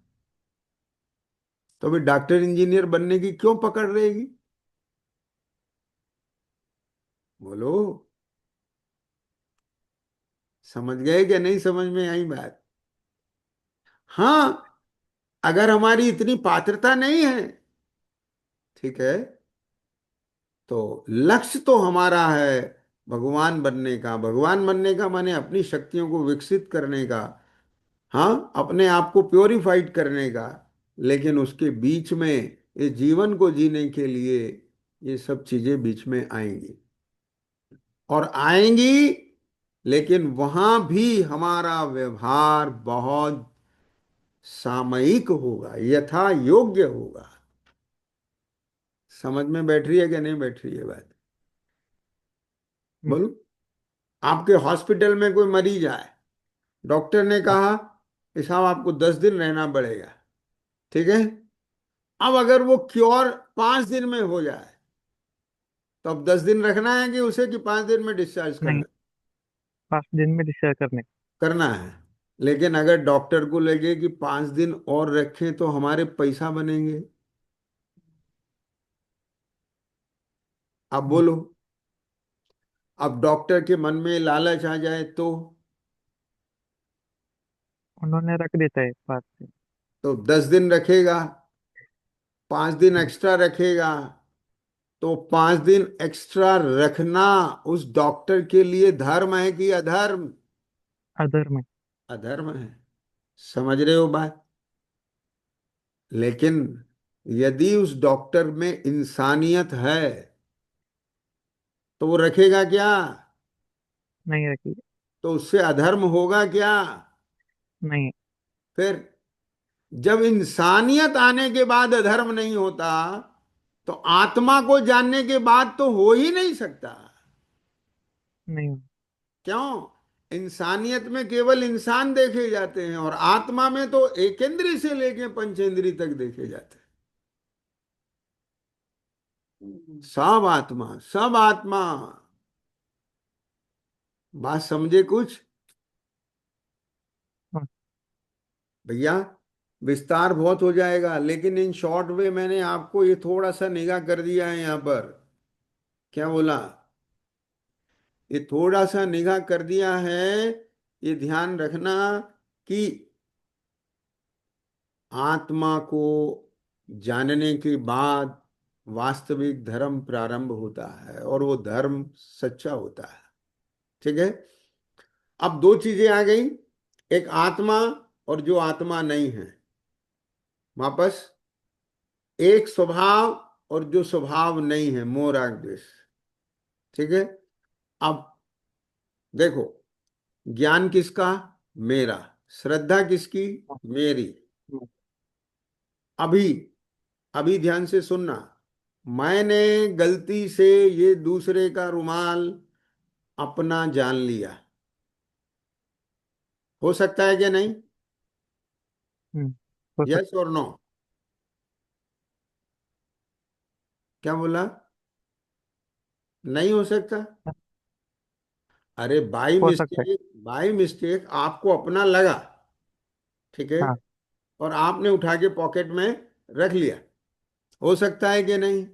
तो भी डॉक्टर इंजीनियर बनने की क्यों पकड़ रहेगी? बोलो, समझ गए कि नहीं समझ में आई बात? हाँ, अगर हमारी इतनी पात्रता नहीं है, ठीक है, तो लक्ष्य तो हमारा है भगवान बनने का। भगवान बनने का माने अपनी शक्तियों को विकसित करने का, हाँ, अपने आप को प्योरीफाइड करने का। लेकिन उसके बीच में इस जीवन को जीने के लिए ये सब चीजें बीच में आएंगी और आएंगी, लेकिन वहां भी हमारा व्यवहार बहुत सामयिक होगा, यथा योग्य होगा। समझ में बैठ रही है कि नहीं बैठ रही है बात? हम्म, बोलो। आपके हॉस्पिटल में कोई मरीज आए, डॉक्टर ने हाँ, कहा कि साहब आपको 10 दिन रहना पड़ेगा, ठीक है। अब अगर वो क्योर 5 दिन में हो जाए, तो अब 10 दिन रखना है कि उसे, कि 5 दिन में डिस्चार्ज नहीं, करना? 5 दिन में डिस्चार्ज करने। करना है। लेकिन अगर डॉक्टर को लगे कि 5 दिन और रखें तो हमारे पैसा बनेंगे, अब हम्म, बोलो, अब डॉक्टर के मन में लालच आ जाए उन्होंने रख देता है 5 दिन। तो 10 दिन रखेगा, 5 दिन हाँ, एक्स्ट्रा रखेगा, तो 5 दिन एक्स्ट्रा रखना उस डॉक्टर के लिए धर्म है कि अधर्म? अदर में। अधर्म है। समझ रहे हो बात? लेकिन यदि उस डॉक्टर में इंसानियत है तो वो रखेगा क्या? नहीं रखी। तो उससे अधर्म होगा क्या? नहीं। फिर जब इंसानियत आने के बाद अधर्म नहीं होता, तो आत्मा को जानने के बाद तो हो ही नहीं सकता। नहीं। क्यों? इंसानियत में केवल इंसान देखे जाते हैं और आत्मा में तो एकेंद्री से लेके पंचेंद्री तक देखे जाते हैं। सब आत्मा, सब आत्मा। बात समझे कुछ हाँ, भैया? विस्तार बहुत हो जाएगा, लेकिन इन शॉर्ट वे मैंने आपको ये थोड़ा सा निगाह कर दिया है यहाँ पर। क्या बोला? ये थोड़ा सा निगाह कर दिया है। ये ध्यान रखना कि आत्मा को जानने के बाद वास्तविक धर्म प्रारंभ होता है और वो धर्म सच्चा होता है, ठीक है। अब दो चीजें आ गई, एक आत्मा और जो आत्मा नहीं है, वापस एक स्वभाव और जो स्वभाव नहीं है, मोह राग द्वेष, ठीक है। अब देखो, ज्ञान किसका? मेरा। श्रद्धा किसकी? हाँ, मेरी। हाँ, अभी, अभी ध्यान से सुनना, मैंने गलती से ये दूसरे का रुमाल अपना जान लिया, हो सकता है कि नहीं? हम्म, हो यस सकता। और नो? क्या बोला? नहीं हो सकता? अरे बाई हो सकता है। मिस्टेक, बाई मिस्टेक आपको अपना लगा, ठीक है, हाँ, और आपने उठा के पॉकेट में रख लिया, हो सकता है कि नहीं?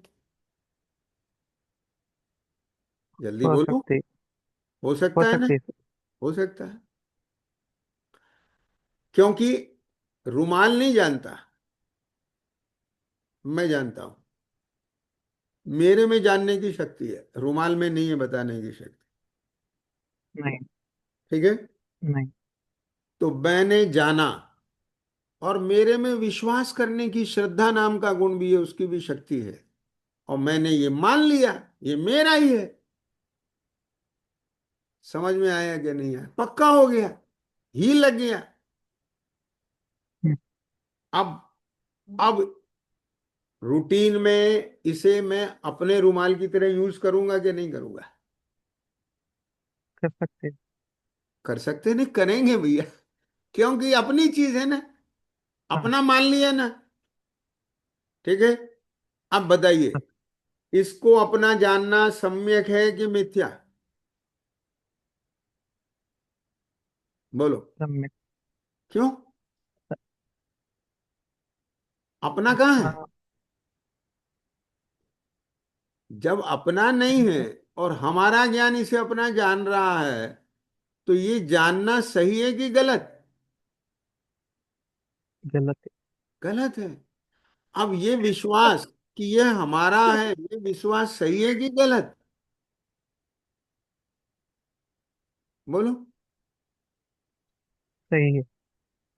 जल्दी हो बोलो। सकती। हो हो सकता है ना? सकती है। हो सकता है, क्योंकि रुमाल नहीं जानता, मैं जानता हूं। मेरे में जानने की शक्ति है, रुमाल में नहीं है बताने की शक्ति, नहीं। ठीक है। नहीं। तो मैंने जाना, और मेरे में विश्वास करने की श्रद्धा नाम का गुण भी है, उसकी भी शक्ति है, और मैंने ये मान लिया ये मेरा ही है। समझ में आया कि नहीं आया? पक्का हो गया, ही लग गया। हम्म, अब अब रूटीन में इसे मैं अपने रुमाल की तरह यूज करूंगा कि नहीं करूंगा? कर सकते हैं। कर सकते नहीं, करेंगे भैया। क्योंकि अपनी चीज है ना, हाँ। अपना मान लिया ना। ठीक है। अब बताइए, हाँ, इसको अपना जानना सम्यक है कि मिथ्या? बोलो। सम्यक। क्यों? अपना कहाँ है? अपना। जब अपना नहीं है और हमारा ज्ञान इसे अपना जान रहा है, तो ये जानना सही है कि गलत? गलत है। गलत है। अब ये विश्वास कि ये हमारा है, ये विश्वास सही है कि गलत? बोलो। सही है।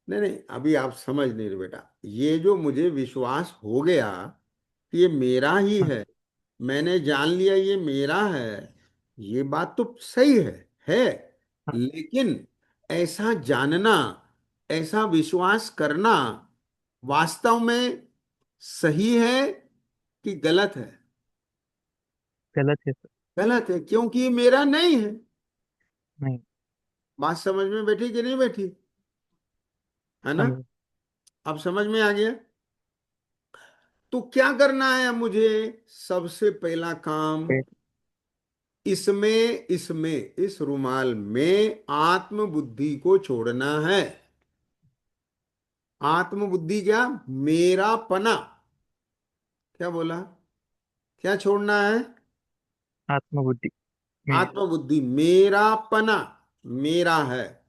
नहीं नहीं, अभी आप समझ नहीं रहे बेटा। ये जो मुझे विश्वास हो गया कि ये मेरा ही हाँ। है, मैंने जान लिया ये मेरा है, ये बात तो सही है। हाँ, लेकिन ऐसा जानना, ऐसा विश्वास करना वास्तव में सही है कि गलत है? गलत है सर। गलत है, क्योंकि ये मेरा नहीं है। नहीं। बात समझ में बैठी कि नहीं बैठी? है ना? समझ। अब समझ में आ गया। तो क्या करना है अब मुझे? सबसे पहला काम, पेट। इसमें इसमें इस रुमाल में आत्म बुद्धि को छोड़ना है। आत्म बुद्धि क्या? मेरा पना। क्या बोला? क्या छोड़ना है? आत्मबुद्धि। मेरा। आत्म बुद्धि, मेरा पना, मेरा है।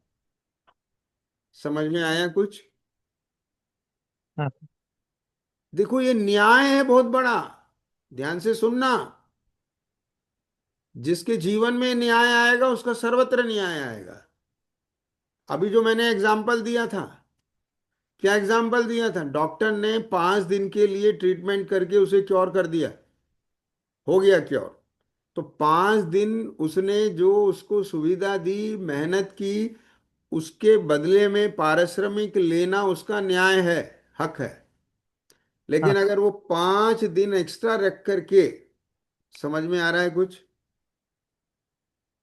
समझ में आया कुछ? हाँ सर। देखो ये न्याय है बहुत बड़ा, ध्यान से सुनना। जिसके जीवन में न्याय आएगा उसका सर्वत्र न्याय आएगा। अभी जो मैंने एग्जाम्पल दिया था, क्या एग्जाम्पल दिया था? डॉक्टर ने 5 दिन के लिए ट्रीटमेंट करके उसे क्योर कर दिया, हो गया क्योर। तो 5 दिन उसने जो उसको सुविधा दी, मेहनत की, उसके बदले में पारिश्रमिक लेना उसका न्याय है, हक है। हाँ लेकिन सर। अगर वो 5 दिन एक्स्ट्रा रख करके, समझ में आ रहा है कुछ?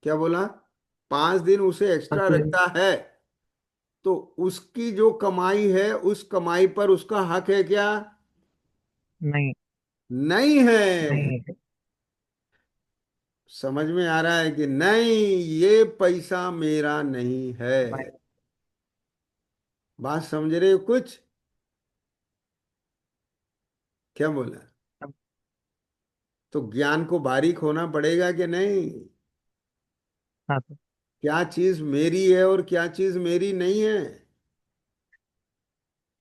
क्या बोला? 5 दिन उसे एक्स्ट्रा दिन। रखता है, तो उसकी जो कमाई है उस कमाई पर उसका हक है क्या? नहीं। नहीं है। नहीं है। समझ में आ रहा है कि नहीं? ये पैसा मेरा नहीं है। नहीं। बात समझ रहे हो कुछ? क्या बोला? अब। तो ज्ञान को बारीक होना पड़ेगा कि नहीं? हाँ सर। क्या चीज मेरी है और क्या चीज मेरी नहीं है?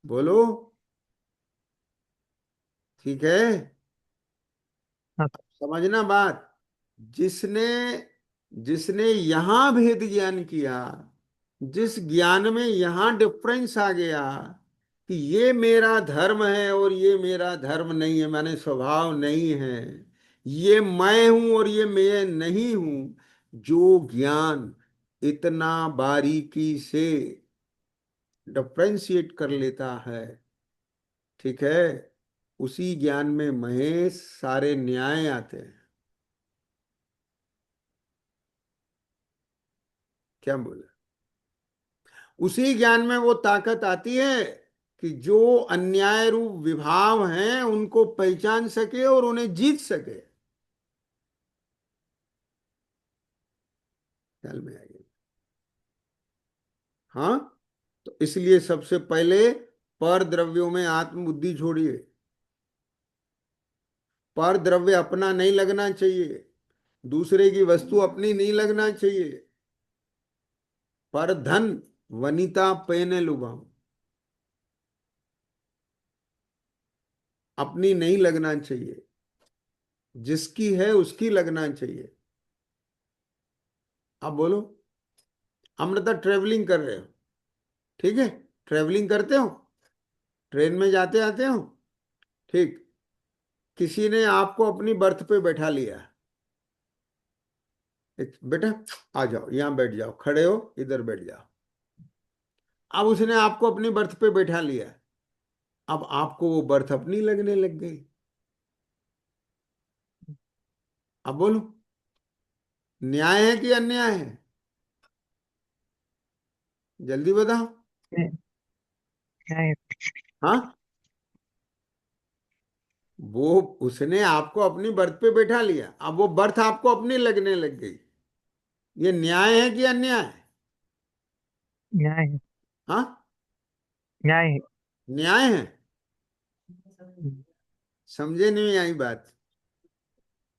बोलो। ठीक है। हाँ सर। समझना बात। जिसने जिसने यहां भेद ज्ञान किया, जिस ज्ञान में यहां डिफरेंस आ गया कि ये मेरा धर्म है और ये मेरा धर्म नहीं है, माने स्वभाव नहीं है, ये मैं हूं और ये मैं नहीं हूं, जो ज्ञान इतना बारीकी से डिफ्रेंशिएट कर लेता है, ठीक है, उसी ज्ञान में महेश सारे न्याय आते हैं। क्या बोला? उसी ज्ञान में वो ताकत आती है कि जो अन्याय रूप विभाव हैं उनको पहचान सके और उन्हें जीत सके। ख्याल में आएगी? हाँ। तो इसलिए सबसे पहले पर द्रव्यों में आत्मबुद्धि छोड़िए। पर द्रव्य अपना नहीं लगना चाहिए, दूसरे की वस्तु अपनी नहीं लगना चाहिए। पर धन वनिता पेने लुभाऊं, अपनी नहीं लगना चाहिए, जिसकी है उसकी लगना चाहिए। अब बोलो। अमृता ट्रेवलिंग कर रहे हो, ठीक है, ट्रेवलिंग करते हो, ट्रेन में जाते आते हो, ठीक। किसी ने आपको अपनी बर्थ पे बैठा लिया, बेटा आ जाओ यहाँ बैठ जाओ, खड़े हो इधर बैठ जाओ। अब उसने आपको अपनी बर्थ पे बैठा लिया, अब आपको वो बर्थ अपनी लगने लग गई। अब बोलो, न्याय है कि अन्याय है? जल्दी बताओ। नहीं, न्याय। हाँ, वो उसने आपको अपनी बर्थ पे बैठा लिया, अब वो बर्थ आपको अपनी लगने लग गई। ये न्याय है कि अन्याय है? न्याय है। हाँ, न्याय है। न्याय है। हम्म, समझे नहीं आई बात?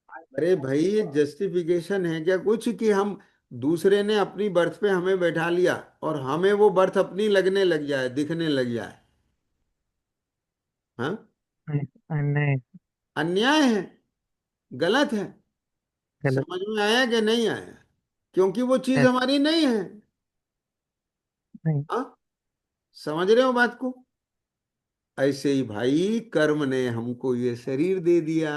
अरे भाई, ये जस्टिफिकेशन है क्या कुछ कि हम दूसरे ने अपनी बर्थ पे हमें बैठा लिया और हमें वो बर्थ अपनी लगने लग जाए, दिखने लग जाए? हाँ, अन्याय। अन्याय है, गलत है। गलत। समझ में आया कि नहीं आया? क्योंकि वो चीज है। हमारी नहीं है। नहीं। हाँ, समझ रहे हो बात को? ऐसे ही भाई, कर्म ने हमको ये शरीर दे दिया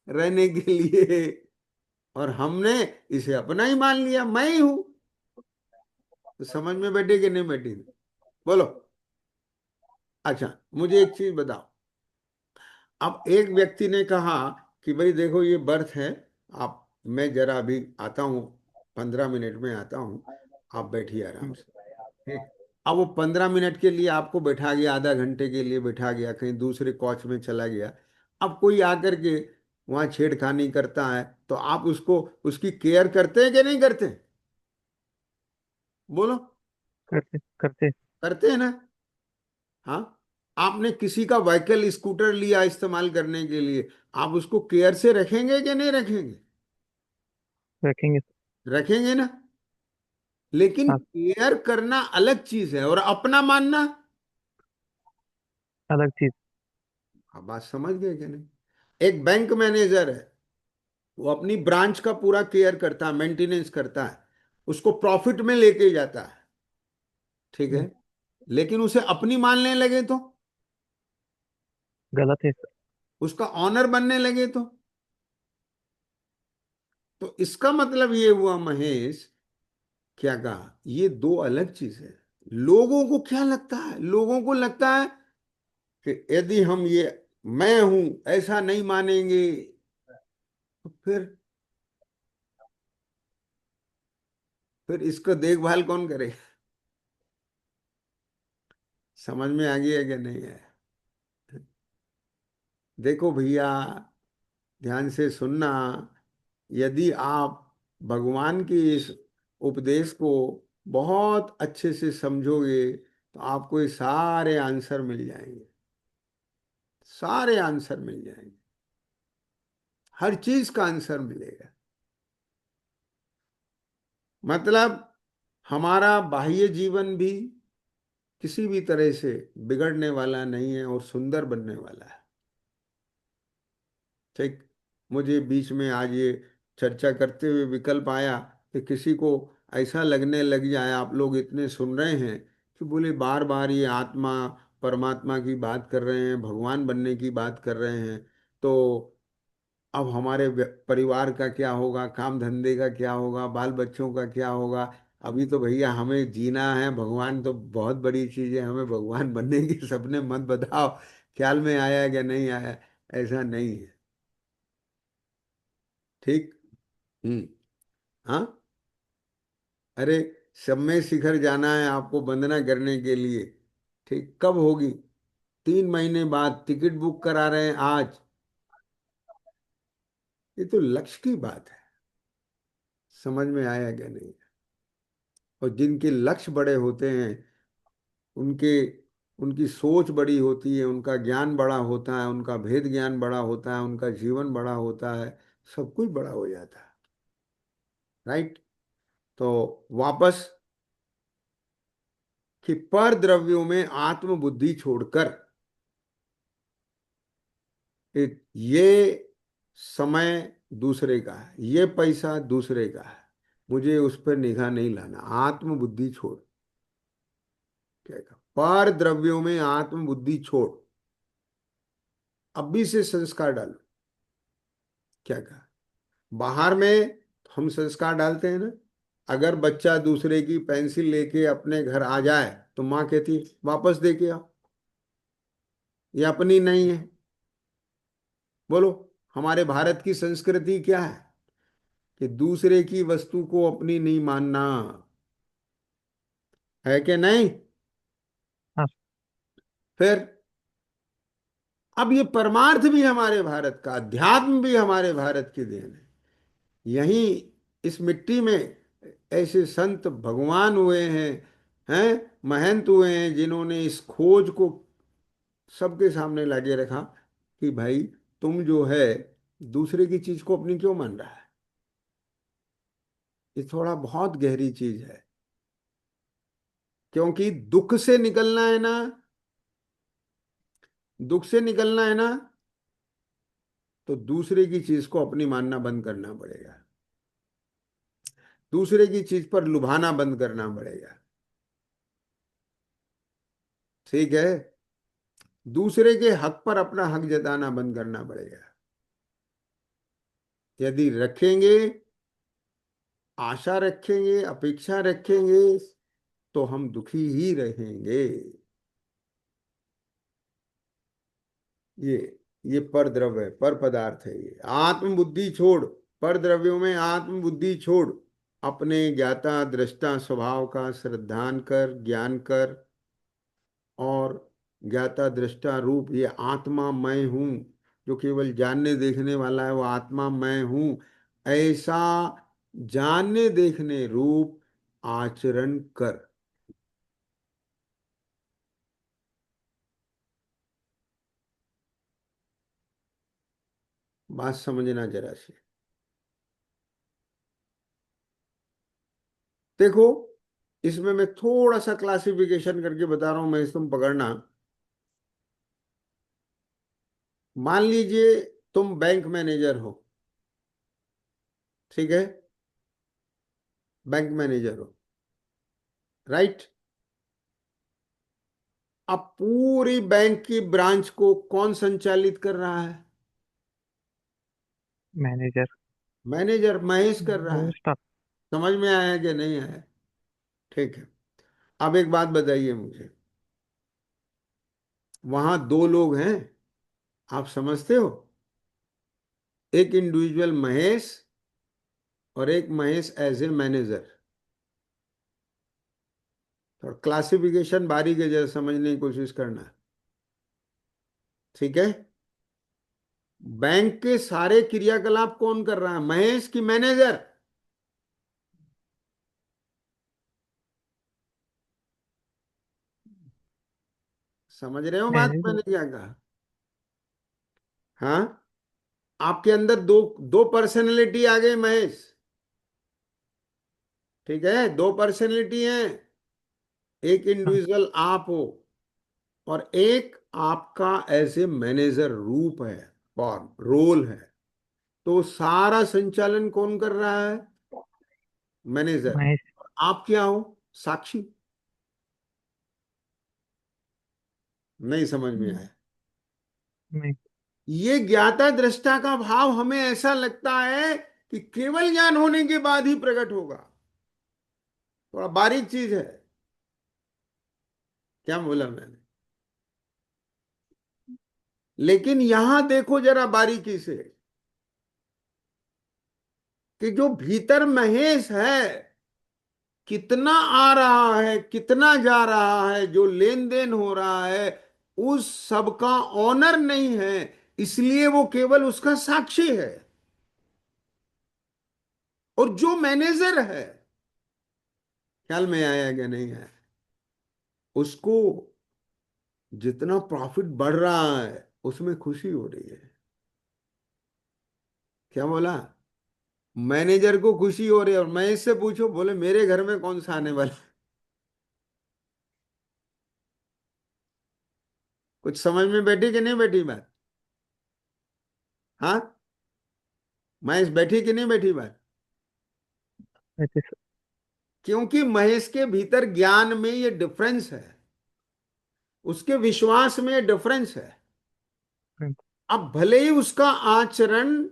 रहने के लिए, और हमने इसे अपना ही मान लिया, मैं ही हूं। तो समझ में बैठे कि नहीं बैठी? बोलो। अच्छा, मुझे एक चीज बताओ। अब एक व्यक्ति ने कहा कि भाई देखो, ये बर्थ है, आप, मैं जरा अभी आता हूँ, 15 मिनट में आता हूँ, आप बैठिए आराम हम्म, से। ठीक। अब वो 15 मिनट के लिए आपको बैठा गया, आधा घंटे के लिए बैठा गया, कहीं दूसरे कोच में चला गया। अब कोई आकर के वहाँ छेड़खानी करता है, तो आप उसको, उसकी केयर करते हैं कि नहीं करते? बोलो। करते करते। करते हैं ना? हाँ। आपने किसी का व्हीकल, स्कूटर लिया इस्तेमाल करने के लिए, आप उसको केयर से रखेंगे कि नहीं रखेंगे? रखेंगे। रखेंगे ना? लेकिन हाँ। केयर करना अलग चीज है, और अपना मानना। अलग चीज। आप बात समझ गए कि नहीं? एक बैंक मैनेजर है, वो अपनी ब्रांच का पूरा केयर करता है, मेंटेनेंस करता है, उसको प्रॉफिट में लेके जाता है। ठीक है। हम्म, लेकिन उसे अपनी मानने लगे तो, गलत है। उसका ऑनर बनने लगे तो इसका मतलब ये हुआ महेश, क्या कहा, ये दो अलग चीज है। लोगों को क्या लगता है? लोगों को लगता है कि यदि हम ये मैं हूं ऐसा नहीं मानेंगे, तो फिर इसको देखभाल कौन करे? समझ में आ गया कि नहीं है? देखो भैया, ध्यान से सुनना। यदि आप भगवान की इस उपदेश को बहुत अच्छे से समझोगे, तो आपको ये सारे आंसर मिल जाएंगे। सारे आंसर मिल जाएंगे, हर चीज का आंसर मिलेगा। मतलब हमारा बाह्य जीवन भी किसी भी तरह से बिगड़ने वाला नहीं है, और सुंदर बनने वाला है। ठीक। मुझे बीच में आज ये चर्चा करते हुए विकल्प आया कि किसी को ऐसा लगने लग जाए, आप लोग इतने सुन रहे हैं कि बोले बार बार ये आत्मा परमात्मा की बात कर रहे हैं, भगवान बनने की बात कर रहे हैं, तो अब हमारे परिवार का क्या होगा, काम धंधे का क्या होगा, बाल बच्चों का क्या होगा? अभी तो भैया हमें जीना है, भगवान तो बहुत बड़ी चीज है, हमें भगवान बनने की सपने मत बताओ। ख्याल में आया कि नहीं आया? ऐसा नहीं है। ठीक। हम्म। हाँ। अरे, सब में शिखर जाना है आपको वंदना करने के लिए। ठीक, कब होगी? 3 महीने बाद टिकट बुक करा रहे हैं आज। ये तो लक्ष्य की बात है। समझ में आया क्या नहीं? और जिनके लक्ष्य बड़े होते हैं, उनके उनकी सोच बड़ी होती है, उनका ज्ञान बड़ा होता है, उनका भेद ज्ञान बड़ा होता है, उनका जीवन बड़ा होता है, सब कुछ बड़ा हो जाता है। राइट। तो वापस, कि पर द्रव्यों में आत्म बुद्धि छोड़कर, ये समय दूसरे का है, ये पैसा दूसरे का है, मुझे उस पर निगाह नहीं लाना, आत्म बुद्धि छोड़। क्या कहा? पर द्रव्यों में आत्म बुद्धि छोड़। अभी से संस्कार डालो। क्या कहा? बाहर में हम संस्कार डालते हैं ना। अगर बच्चा दूसरे की पेंसिल लेके अपने घर आ जाए, तो माँ कहती वापस दे के आओ, ये अपनी नहीं है। बोलो। हमारे भारत की संस्कृति क्या है? कि दूसरे की वस्तु को अपनी नहीं मानना। है कि नहीं? हाँ। फिर अब ये परमार्थ भी हमारे भारत का, अध्यात्म भी हमारे भारत की देन है। यहीं इस मिट्टी में ऐसे संत भगवान हुए हैं महंत हुए हैं, जिन्होंने इस खोज को सबके सामने लाके रखा कि भाई, तुम जो है दूसरे की चीज को अपनी क्यों मान रहा है। ये थोड़ा बहुत गहरी चीज है, क्योंकि दुख से निकलना है ना, दुख से निकलना है ना, तो दूसरे की चीज को अपनी मानना बंद करना पड़ेगा, दूसरे की चीज पर लुभाना बंद करना पड़ेगा। ठीक है? दूसरे के हक पर अपना हक जताना बंद करना पड़ेगा। यदि रखेंगे, आशा रखेंगे, अपेक्षा रखेंगे, तो हम दुखी ही रहेंगे। ये ये पर द्रव्य है, पर पदार्थ है। ये आत्म बुद्धि छोड़, पर द्रव्यों में आत्म बुद्धि छोड़, अपने ज्ञाता दृष्टा स्वभाव का श्रद्धान कर, ज्ञान कर, और ज्ञाता दृष्टा रूप ये आत्मा मैं हूं, जो केवल जानने देखने वाला है, वो आत्मा मैं हूं, ऐसा जानने देखने रूप आचरण कर। बात समझना जरा सी। देखो, इसमें मैं थोड़ा सा क्लासिफिकेशन करके बता रहा हूं, मैं तुम पकड़ना। मान लीजिए तुम बैंक मैनेजर हो, ठीक है? बैंक मैनेजर हो, राइट? अब पूरी बैंक की ब्रांच को कौन संचालित कर रहा है? मैनेजर। मैनेजर महेश कर रहा है। स्टाफ। समझ में आया कि नहीं आया? ठीक है। अब एक बात बताइए मुझे, वहां दो लोग हैं, आप समझते हो? एक इंडिविजुअल महेश, और एक महेश एज ए मैनेजर। थोड़ा क्लासिफिकेशन बारीक है, जरा समझने की कोशिश करना। ठीक है? बैंक के सारे क्रियाकलाप कौन कर रहा है, महेश की मैनेजर? समझ रहे हो बात मैनेजर। मैंने क्या कहा? हाँ, आपके अंदर दो दो पर्सनैलिटी आ गई महेश। ठीक है, दो पर्सनैलिटी हैं। एक हाँ। इंडिविजुअल आप हो, और एक आपका ऐसे मैनेजर रूप है, फॉर्म रोल है। तो सारा संचालन कौन कर रहा है? मैनेजर। महेश। आप क्या हो? साक्षी। नहीं समझ में आया? नहीं। ये ज्ञाता दृष्टा का भाव हमें ऐसा लगता है कि केवल ज्ञान होने के बाद ही प्रकट होगा। थोड़ा बारीक चीज है। क्या बोला मैंने? लेकिन यहां देखो जरा बारीकी से, कि जो भीतर महेश है, कितना आ रहा है, कितना जा रहा है, जो लेन देन हो रहा है, उस सब का ऑनर नहीं है, इसलिए वो केवल उसका साक्षी है। और जो मैनेजर है, ख्याल में आया कि नहीं आया? उसको जितना प्रॉफिट बढ़ रहा है, उसमें खुशी हो रही है। क्या बोला? मैनेजर को खुशी हो रही है। और मैं इससे पूछो, बोले मेरे घर में कौन सा आने वाला है? कुछ समझ में बैठी कि नहीं बैठी बात? हाँ, महेश बैठी कि नहीं बैठी बात? ऐसे क्योंकि महेश के भीतर ज्ञान में ये डिफरेंस है, उसके विश्वास में ये डिफरेंस है। अब भले ही उसका आचरण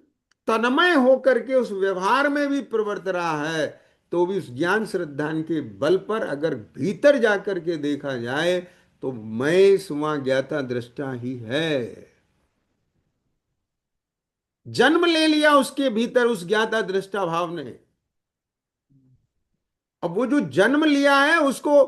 तन्मय होकर के उस व्यवहार में भी प्रवर्त रहा है, तो भी उस ज्ञान श्रद्धा के बल पर अगर भीतर जाकर के देखा जाए, तो मैं वहां ज्ञाता दृष्टा ही है। जन्म ले लिया उसके भीतर उस ज्ञाता दृष्टा भाव ने। अब वो जो जन्म लिया है उसको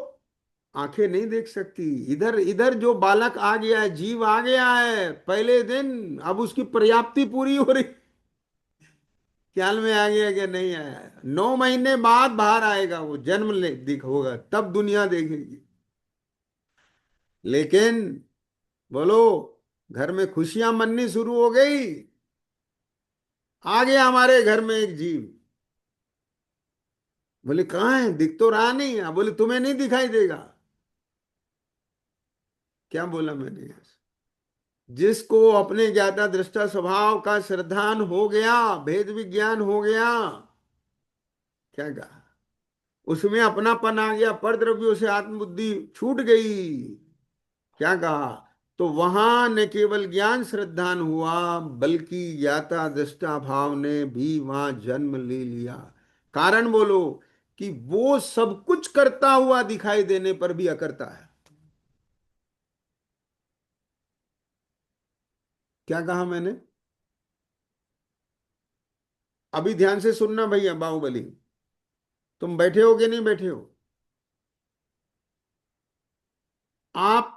आंखें नहीं देख सकती। इधर इधर जो बालक आ गया है, जीव आ गया है पहले दिन, अब उसकी पर्याप्ति पूरी हो रही। ख्याल में आ गया कि नहीं आया? 9 महीने बाद बाहर आएगा, वो जन्म ले दिख होगा, तब दुनिया देखेगी। लेकिन बोलो, घर में खुशियां मननी शुरू हो गई। आ गया हमारे घर में एक जीव। बोले कहाँ है, दिख तो रहा नहीं है। बोले तुम्हें नहीं दिखाई देगा। क्या बोला मैंने? जिसको अपने ज्ञाता दृष्टा स्वभाव का श्रद्धान हो गया, भेद विज्ञान हो गया, क्या कहा, उसमें अपनापन आ गया, पर द्रव्यों से आत्मबुद्धि छूट गई। क्या कहा? तो वहां न केवल ज्ञान श्रद्धान हुआ, बल्कि ज्ञाता दृष्टा भाव ने भी वहां जन्म ले लिया। कारण बोलो, कि वो सब कुछ करता हुआ दिखाई देने पर भी अकर्ता है। क्या कहा मैंने? अभी ध्यान से सुनना भैया बाहुबली। तुम बैठे हो कि नहीं बैठे हो? आप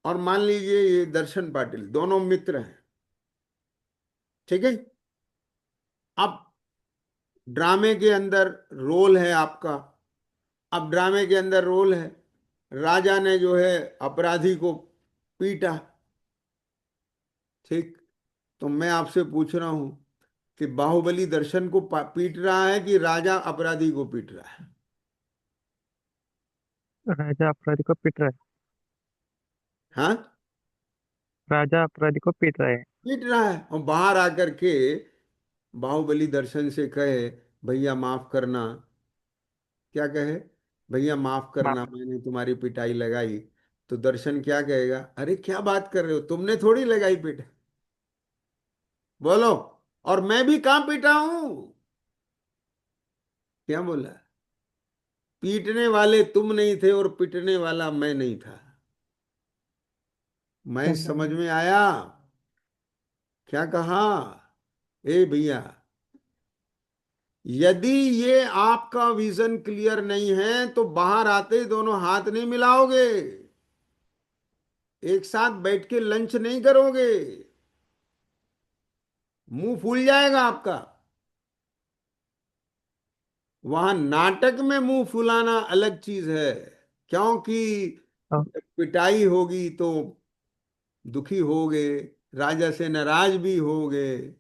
और मान लीजिए ये दर्शन पाटिल, दोनों मित्र हैं। ठीक है। अब ड्रामे के अंदर रोल है आपका। अब ड्रामे के अंदर रोल है, राजा ने जो है अपराधी को पीटा। ठीक। तो मैं आपसे पूछ रहा हूं कि बाहुबली दर्शन को पीट रहा है कि राजा अपराधी को पीट रहा है? राजा अपराधी को पीट रहा है। हाँ, राजा अपराधी को पीट रहा है। पीट रहा है। और बाहर आकर के बाहुबली दर्शन से कहे, भैया माफ करना। क्या कहे? भैया माफ करना, माफ। मैंने तुम्हारी पिटाई लगाई। तो दर्शन क्या कहेगा? अरे क्या बात कर रहे हो, तुमने थोड़ी लगाई पिटाई। बोलो। और मैं भी कहाँ पीटा हूं? क्या बोला? पीटने वाले तुम नहीं थे और पिटने वाला मैं नहीं था। मैं समझ हम्म, में आया? क्या कहा? ए भैया, यदि ये आपका विजन क्लियर नहीं है तो बाहर आते ही दोनों हाथ नहीं मिलाओगे, एक साथ बैठ के लंच नहीं करोगे, मुंह फूल जाएगा आपका। वहां नाटक में मुंह फुलाना अलग चीज है। क्योंकि हाँ, जब पिटाई होगी तो दुखी होगे, राजा से नाराज भी होगे।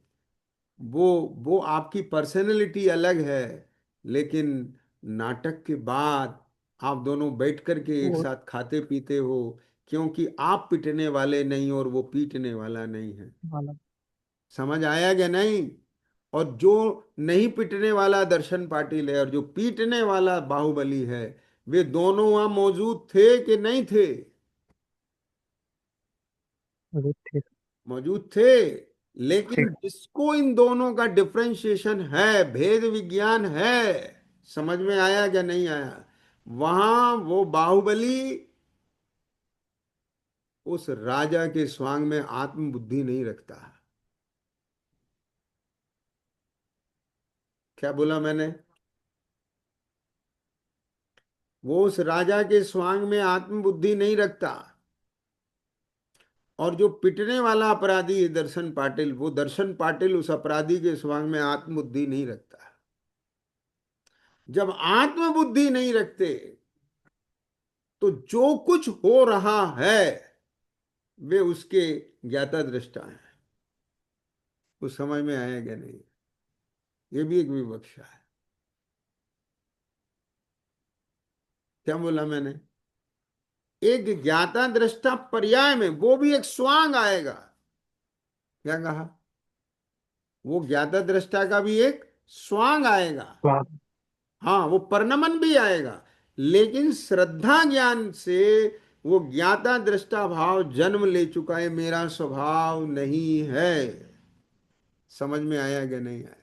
वो वो आपकी पर्सनैलिटी अलग है। लेकिन नाटक के बाद आप दोनों बैठ करके एक वो साथ खाते पीते हो, क्योंकि आप पिटने वाले नहीं और वो पीटने वाला नहीं है। वाला। समझ आया क्या नहीं? और जो नहीं पिटने वाला दर्शन पाटिल है और जो पीटने वाला बाहुबली है, वे दोनों वहां मौजूद थे कि नहीं थे? अरे ठीक। मौजूद थे। लेकिन ठीक। जिसको इन दोनों का डिफरेंशिएशन है, भेद विज्ञान है, समझ में आया क्या नहीं आया? वहां वो बाहुबली उस राजा के स्वांग में आत्मबुद्धि नहीं रखता। क्या बोला मैंने? वो उस राजा के स्वांग में आत्मबुद्धि नहीं रखता। और जो पिटने वाला अपराधी है दर्शन पाटिल, वो दर्शन पाटिल उस अपराधी के स्वांग में आत्मबुद्धि नहीं रखता। जब आत्मबुद्धि नहीं रखते तो जो कुछ हो रहा है वे उसके ज्ञाता दृष्टा हैं। कुछ समझ में आया क्या नहीं? ये भी एक विवक्षा है। क्या बोला मैंने? एक ज्ञाता दृष्टा पर्याय में वो भी एक स्वांग आएगा। क्या कहा? वो ज्ञाता दृष्टा का भी एक स्वांग आएगा। स्वाद। हाँ, वो परिणमन भी आएगा। लेकिन श्रद्धा ज्ञान से वो ज्ञाता दृष्टा भाव जन्म ले चुका है, मेरा स्वभाव नहीं है। समझ में आया कि नहीं आया?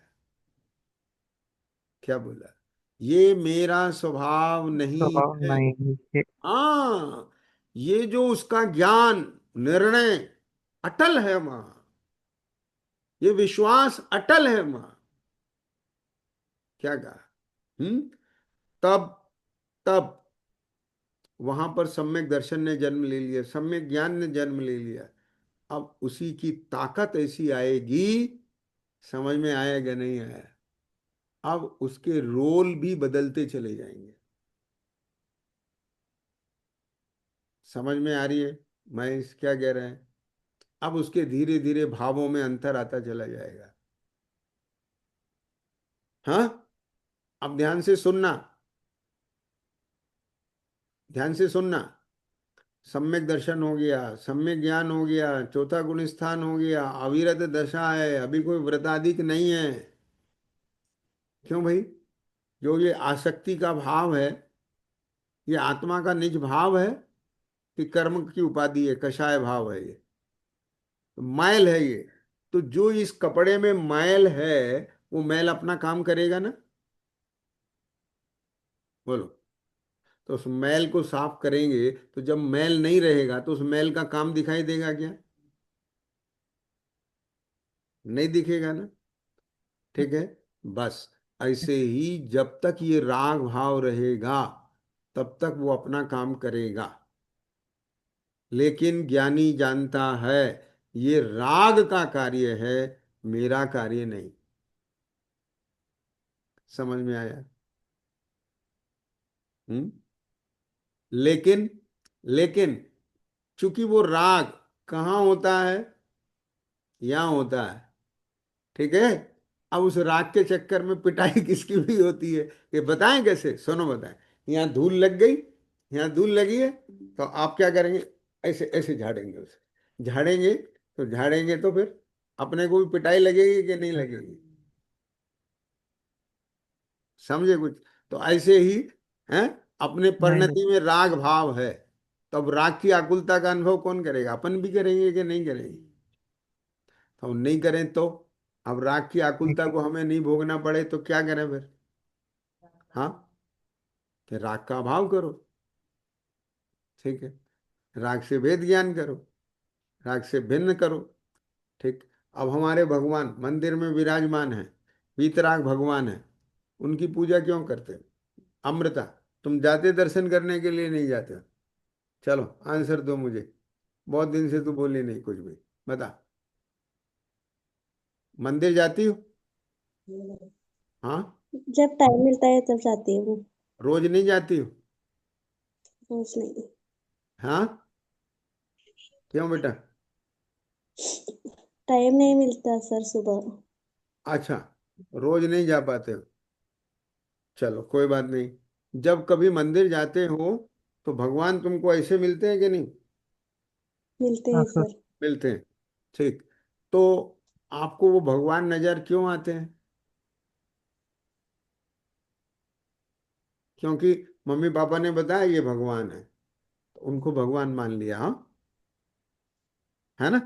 क्या बोला? ये मेरा स्वभाव नहीं स्वभाव है। नहीं है। हाँ, ये जो उसका ज्ञान, निर्णय अटल है मां, ये विश्वास अटल है मां। क्या कहा? हम्म। तब तब वहां पर सम्यक दर्शन ने जन्म ले लिया, सम्यक ज्ञान ने जन्म ले लिया। अब उसी की ताकत ऐसी आएगी, समझ में आएगा नहीं आया, अब उसके रोल भी बदलते चले जाएंगे। समझ में आ रही है मैं क्या कह रहे हैं? अब उसके धीरे धीरे भावों में अंतर आता चला जाएगा। हाँ, अब ध्यान से सुनना, ध्यान से सुनना। सम्यक दर्शन हो गया, सम्यक ज्ञान हो गया, चौथा गुण स्थान हो गया, अविरत दशा है, अभी कोई व्रताधिक नहीं है। क्यों भाई? जो ये आसक्ति का भाव है, ये आत्मा का निज भाव है कि कर्म की उपाधि है, कषाय भाव है ये, तो मैल है ये। तो जो इस कपड़े में मैल है, वो मैल अपना काम करेगा ना? बोलो। तो उस मैल को साफ करेंगे, तो जब मैल नहीं रहेगा तो उस मैल का काम दिखाई देगा क्या? नहीं दिखेगा ना। ठीक है। बस ऐसे ही जब तक ये राग भाव रहेगा, तब तक वो अपना काम करेगा। लेकिन ज्ञानी जानता है ये राग का कार्य है, मेरा कार्य नहीं। समझ में आया? हम्म। लेकिन लेकिन चूंकि वो राग कहाँ होता है? यहाँ होता है। ठीक है। अब उस राग के चक्कर में पिटाई किसकी भी होती है, ये बताएं कैसे? सुनो बताएं। यहाँ धूल लग गई, यहाँ धूल लगी है, तो आप क्या करेंगे? ऐसे ऐसे झाड़ेंगे उसे, झाड़ेंगे तो झाड़ेंगे तो फिर अपने को भी पिटाई लगेगी कि नहीं लगेगी? समझे कुछ? तो ऐसे ही है, अपने नहीं नहीं। परिणति में राग भाव है, तो अब राग की आकुलता का अनुभव कौन करेगा? अपन भी करेंगे कि नहीं करेंगे? तो हम नहीं करें तो, अब राग की आकुलता ठीक को हमें नहीं भोगना पड़े तो क्या करें फिर? हाँ, कि राग का अभाव करो। ठीक है। राग से भेद ज्ञान करो, राग से भिन्न करो। ठीक। अब हमारे भगवान मंदिर में विराजमान है, वीतराग भगवान है, उनकी पूजा क्यों करते हैं? अमृता, तुम जाते दर्शन करने के लिए नहीं जाते हो? चलो आंसर दो मुझे, बहुत दिन से तू बोली नहीं कुछ भी, बता। मंदिर जाती हो? हाँ। जब टाइम मिलता है तब जाती हूँ। रोज नहीं जाती हो? रोज नहीं। हाँ। क्यों बेटा? टाइम नहीं मिलता सर सुबह। अच्छा, रोज नहीं जा पाते हो। चलो कोई बात नहीं, जब कभी मंदिर जाते हो तो भगवान तुमको ऐसे मिलते हैं कि नहीं? मिलते हाँ हैं सर। सर। मिलते हैं। ठीक। तो आपको वो भगवान नजर क्यों आते हैं? क्योंकि मम्मी पापा ने बताया ये भगवान है, तो उनको भगवान मान लिया। हाँ, है ना?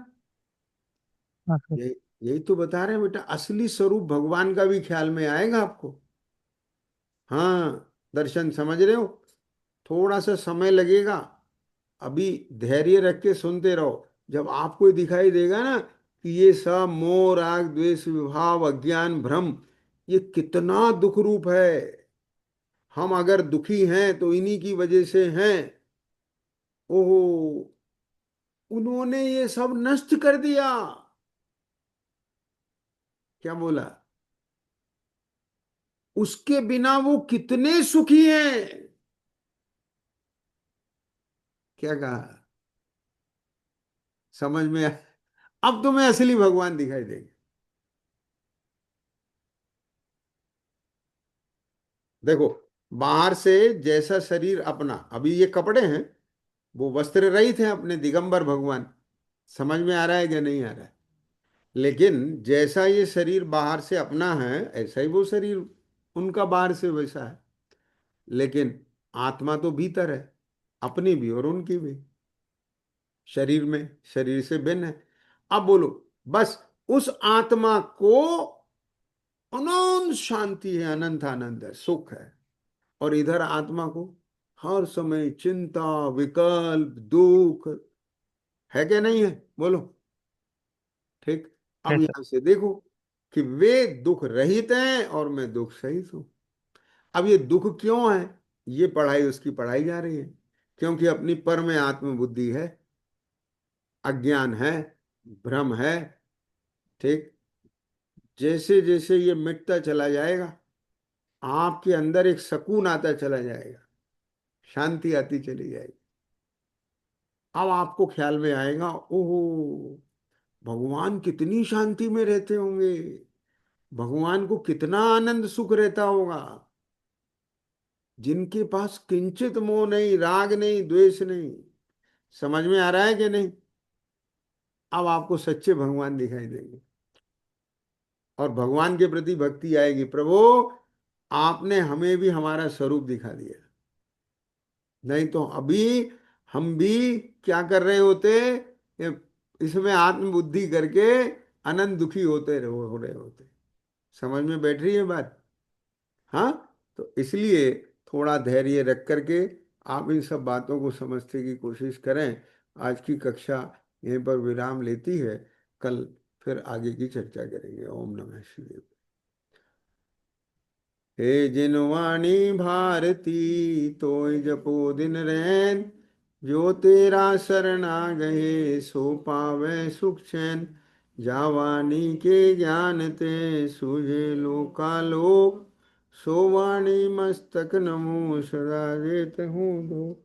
हाँ सर। यही यही तो बता रहे हैं बेटा, असली स्वरूप भगवान का भी ख्याल में आएगा आपको। हाँ, दर्शन समझ रहे हो? थोड़ा सा समय लगेगा, अभी धैर्य रख के सुनते रहो। जब आपको दिखाई देगा ना कि ये सब मोह राग द्वेष विभाव अज्ञान भ्रम, ये कितना दुख रूप है, हम अगर दुखी हैं तो इन्हीं की वजह से हैं। ओहो, उन्होंने ये सब नष्ट कर दिया। क्या बोला? उसके बिना वो कितने सुखी हैं। क्या कहा? समझ में अब तुम्हें असली भगवान दिखाई देंगे। देखो, बाहर से जैसा शरीर अपना, अभी ये कपड़े हैं, वो वस्त्र रहित हैं अपने दिगंबर भगवान। समझ में आ रहा है कि नहीं आ रहा है? लेकिन जैसा ये शरीर बाहर से अपना है, ऐसा ही वो शरीर उनका बाहर से वैसा है। लेकिन आत्मा तो भीतर है, अपनी भी और उनकी भी, शरीर में, शरीर से भिन्न है। अब बोलो, बस उस आत्मा को अनंत शांति है, अनंत आनंद है, सुख है। और इधर आत्मा को हर समय चिंता, विकल्प, दुख है कि नहीं है? बोलो। ठीक। अब है सर। यहां से देखो कि वे दुख रहित हैं और मैं दुख सहित हूं। अब ये दुख क्यों है? ये पढ़ाई उसकी पढ़ाई जा रही है। क्योंकि अपनी पर में आत्मबुद्धि है, अज्ञान है, भ्रम है। ठीक। जैसे जैसे ये मिटता चला जाएगा, आपके अंदर एक सुकून आता चला जाएगा, शांति आती चली जाएगी। अब आपको ख्याल में आएगा, ओहो, भगवान कितनी शांति में रहते होंगे, भगवान को कितना आनंद सुख रहता होगा, जिनके पास किंचित मोह नहीं, राग नहीं, द्वेष नहीं। समझ में आ रहा है कि नहीं? अब आपको सच्चे भगवान दिखाई देंगे और भगवान के प्रति भक्ति आएगी। प्रभु, आपने हमें भी हमारा स्वरूप दिखा दिया, नहीं तो अभी हम भी क्या कर रहे होते, ये इसमें आत्मबुद्धि करके अनंत दुखी होते हो रहे होते। समझ में बैठ रही है बात? हाँ। तो इसलिए थोड़ा धैर्य रख करके आप इन सब बातों को समझने की कोशिश करें। आज की कक्षा यहीं पर विराम लेती है, कल फिर आगे की चर्चा करेंगे। ओम नमः शिवाय। हे जिनवाणी भारती, तोय जपो दिन रैन, जो तेरा शरणा गए सो पावे सुख चैन। जावानी के ज्ञान ते सूझे लोकालोक, सो वाणी मस्तक नमो सदा जेत हूँ दो।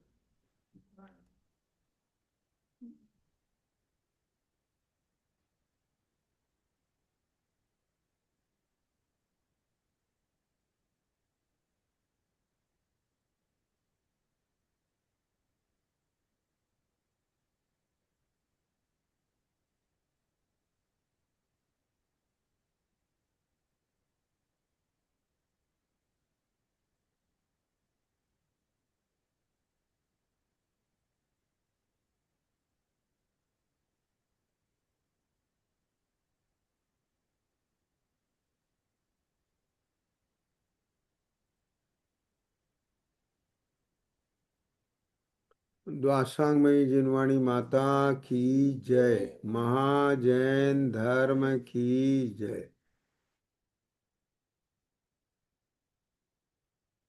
द्वासांगमयी जिनवाणी माता की जय। महाजैन धर्म की जय।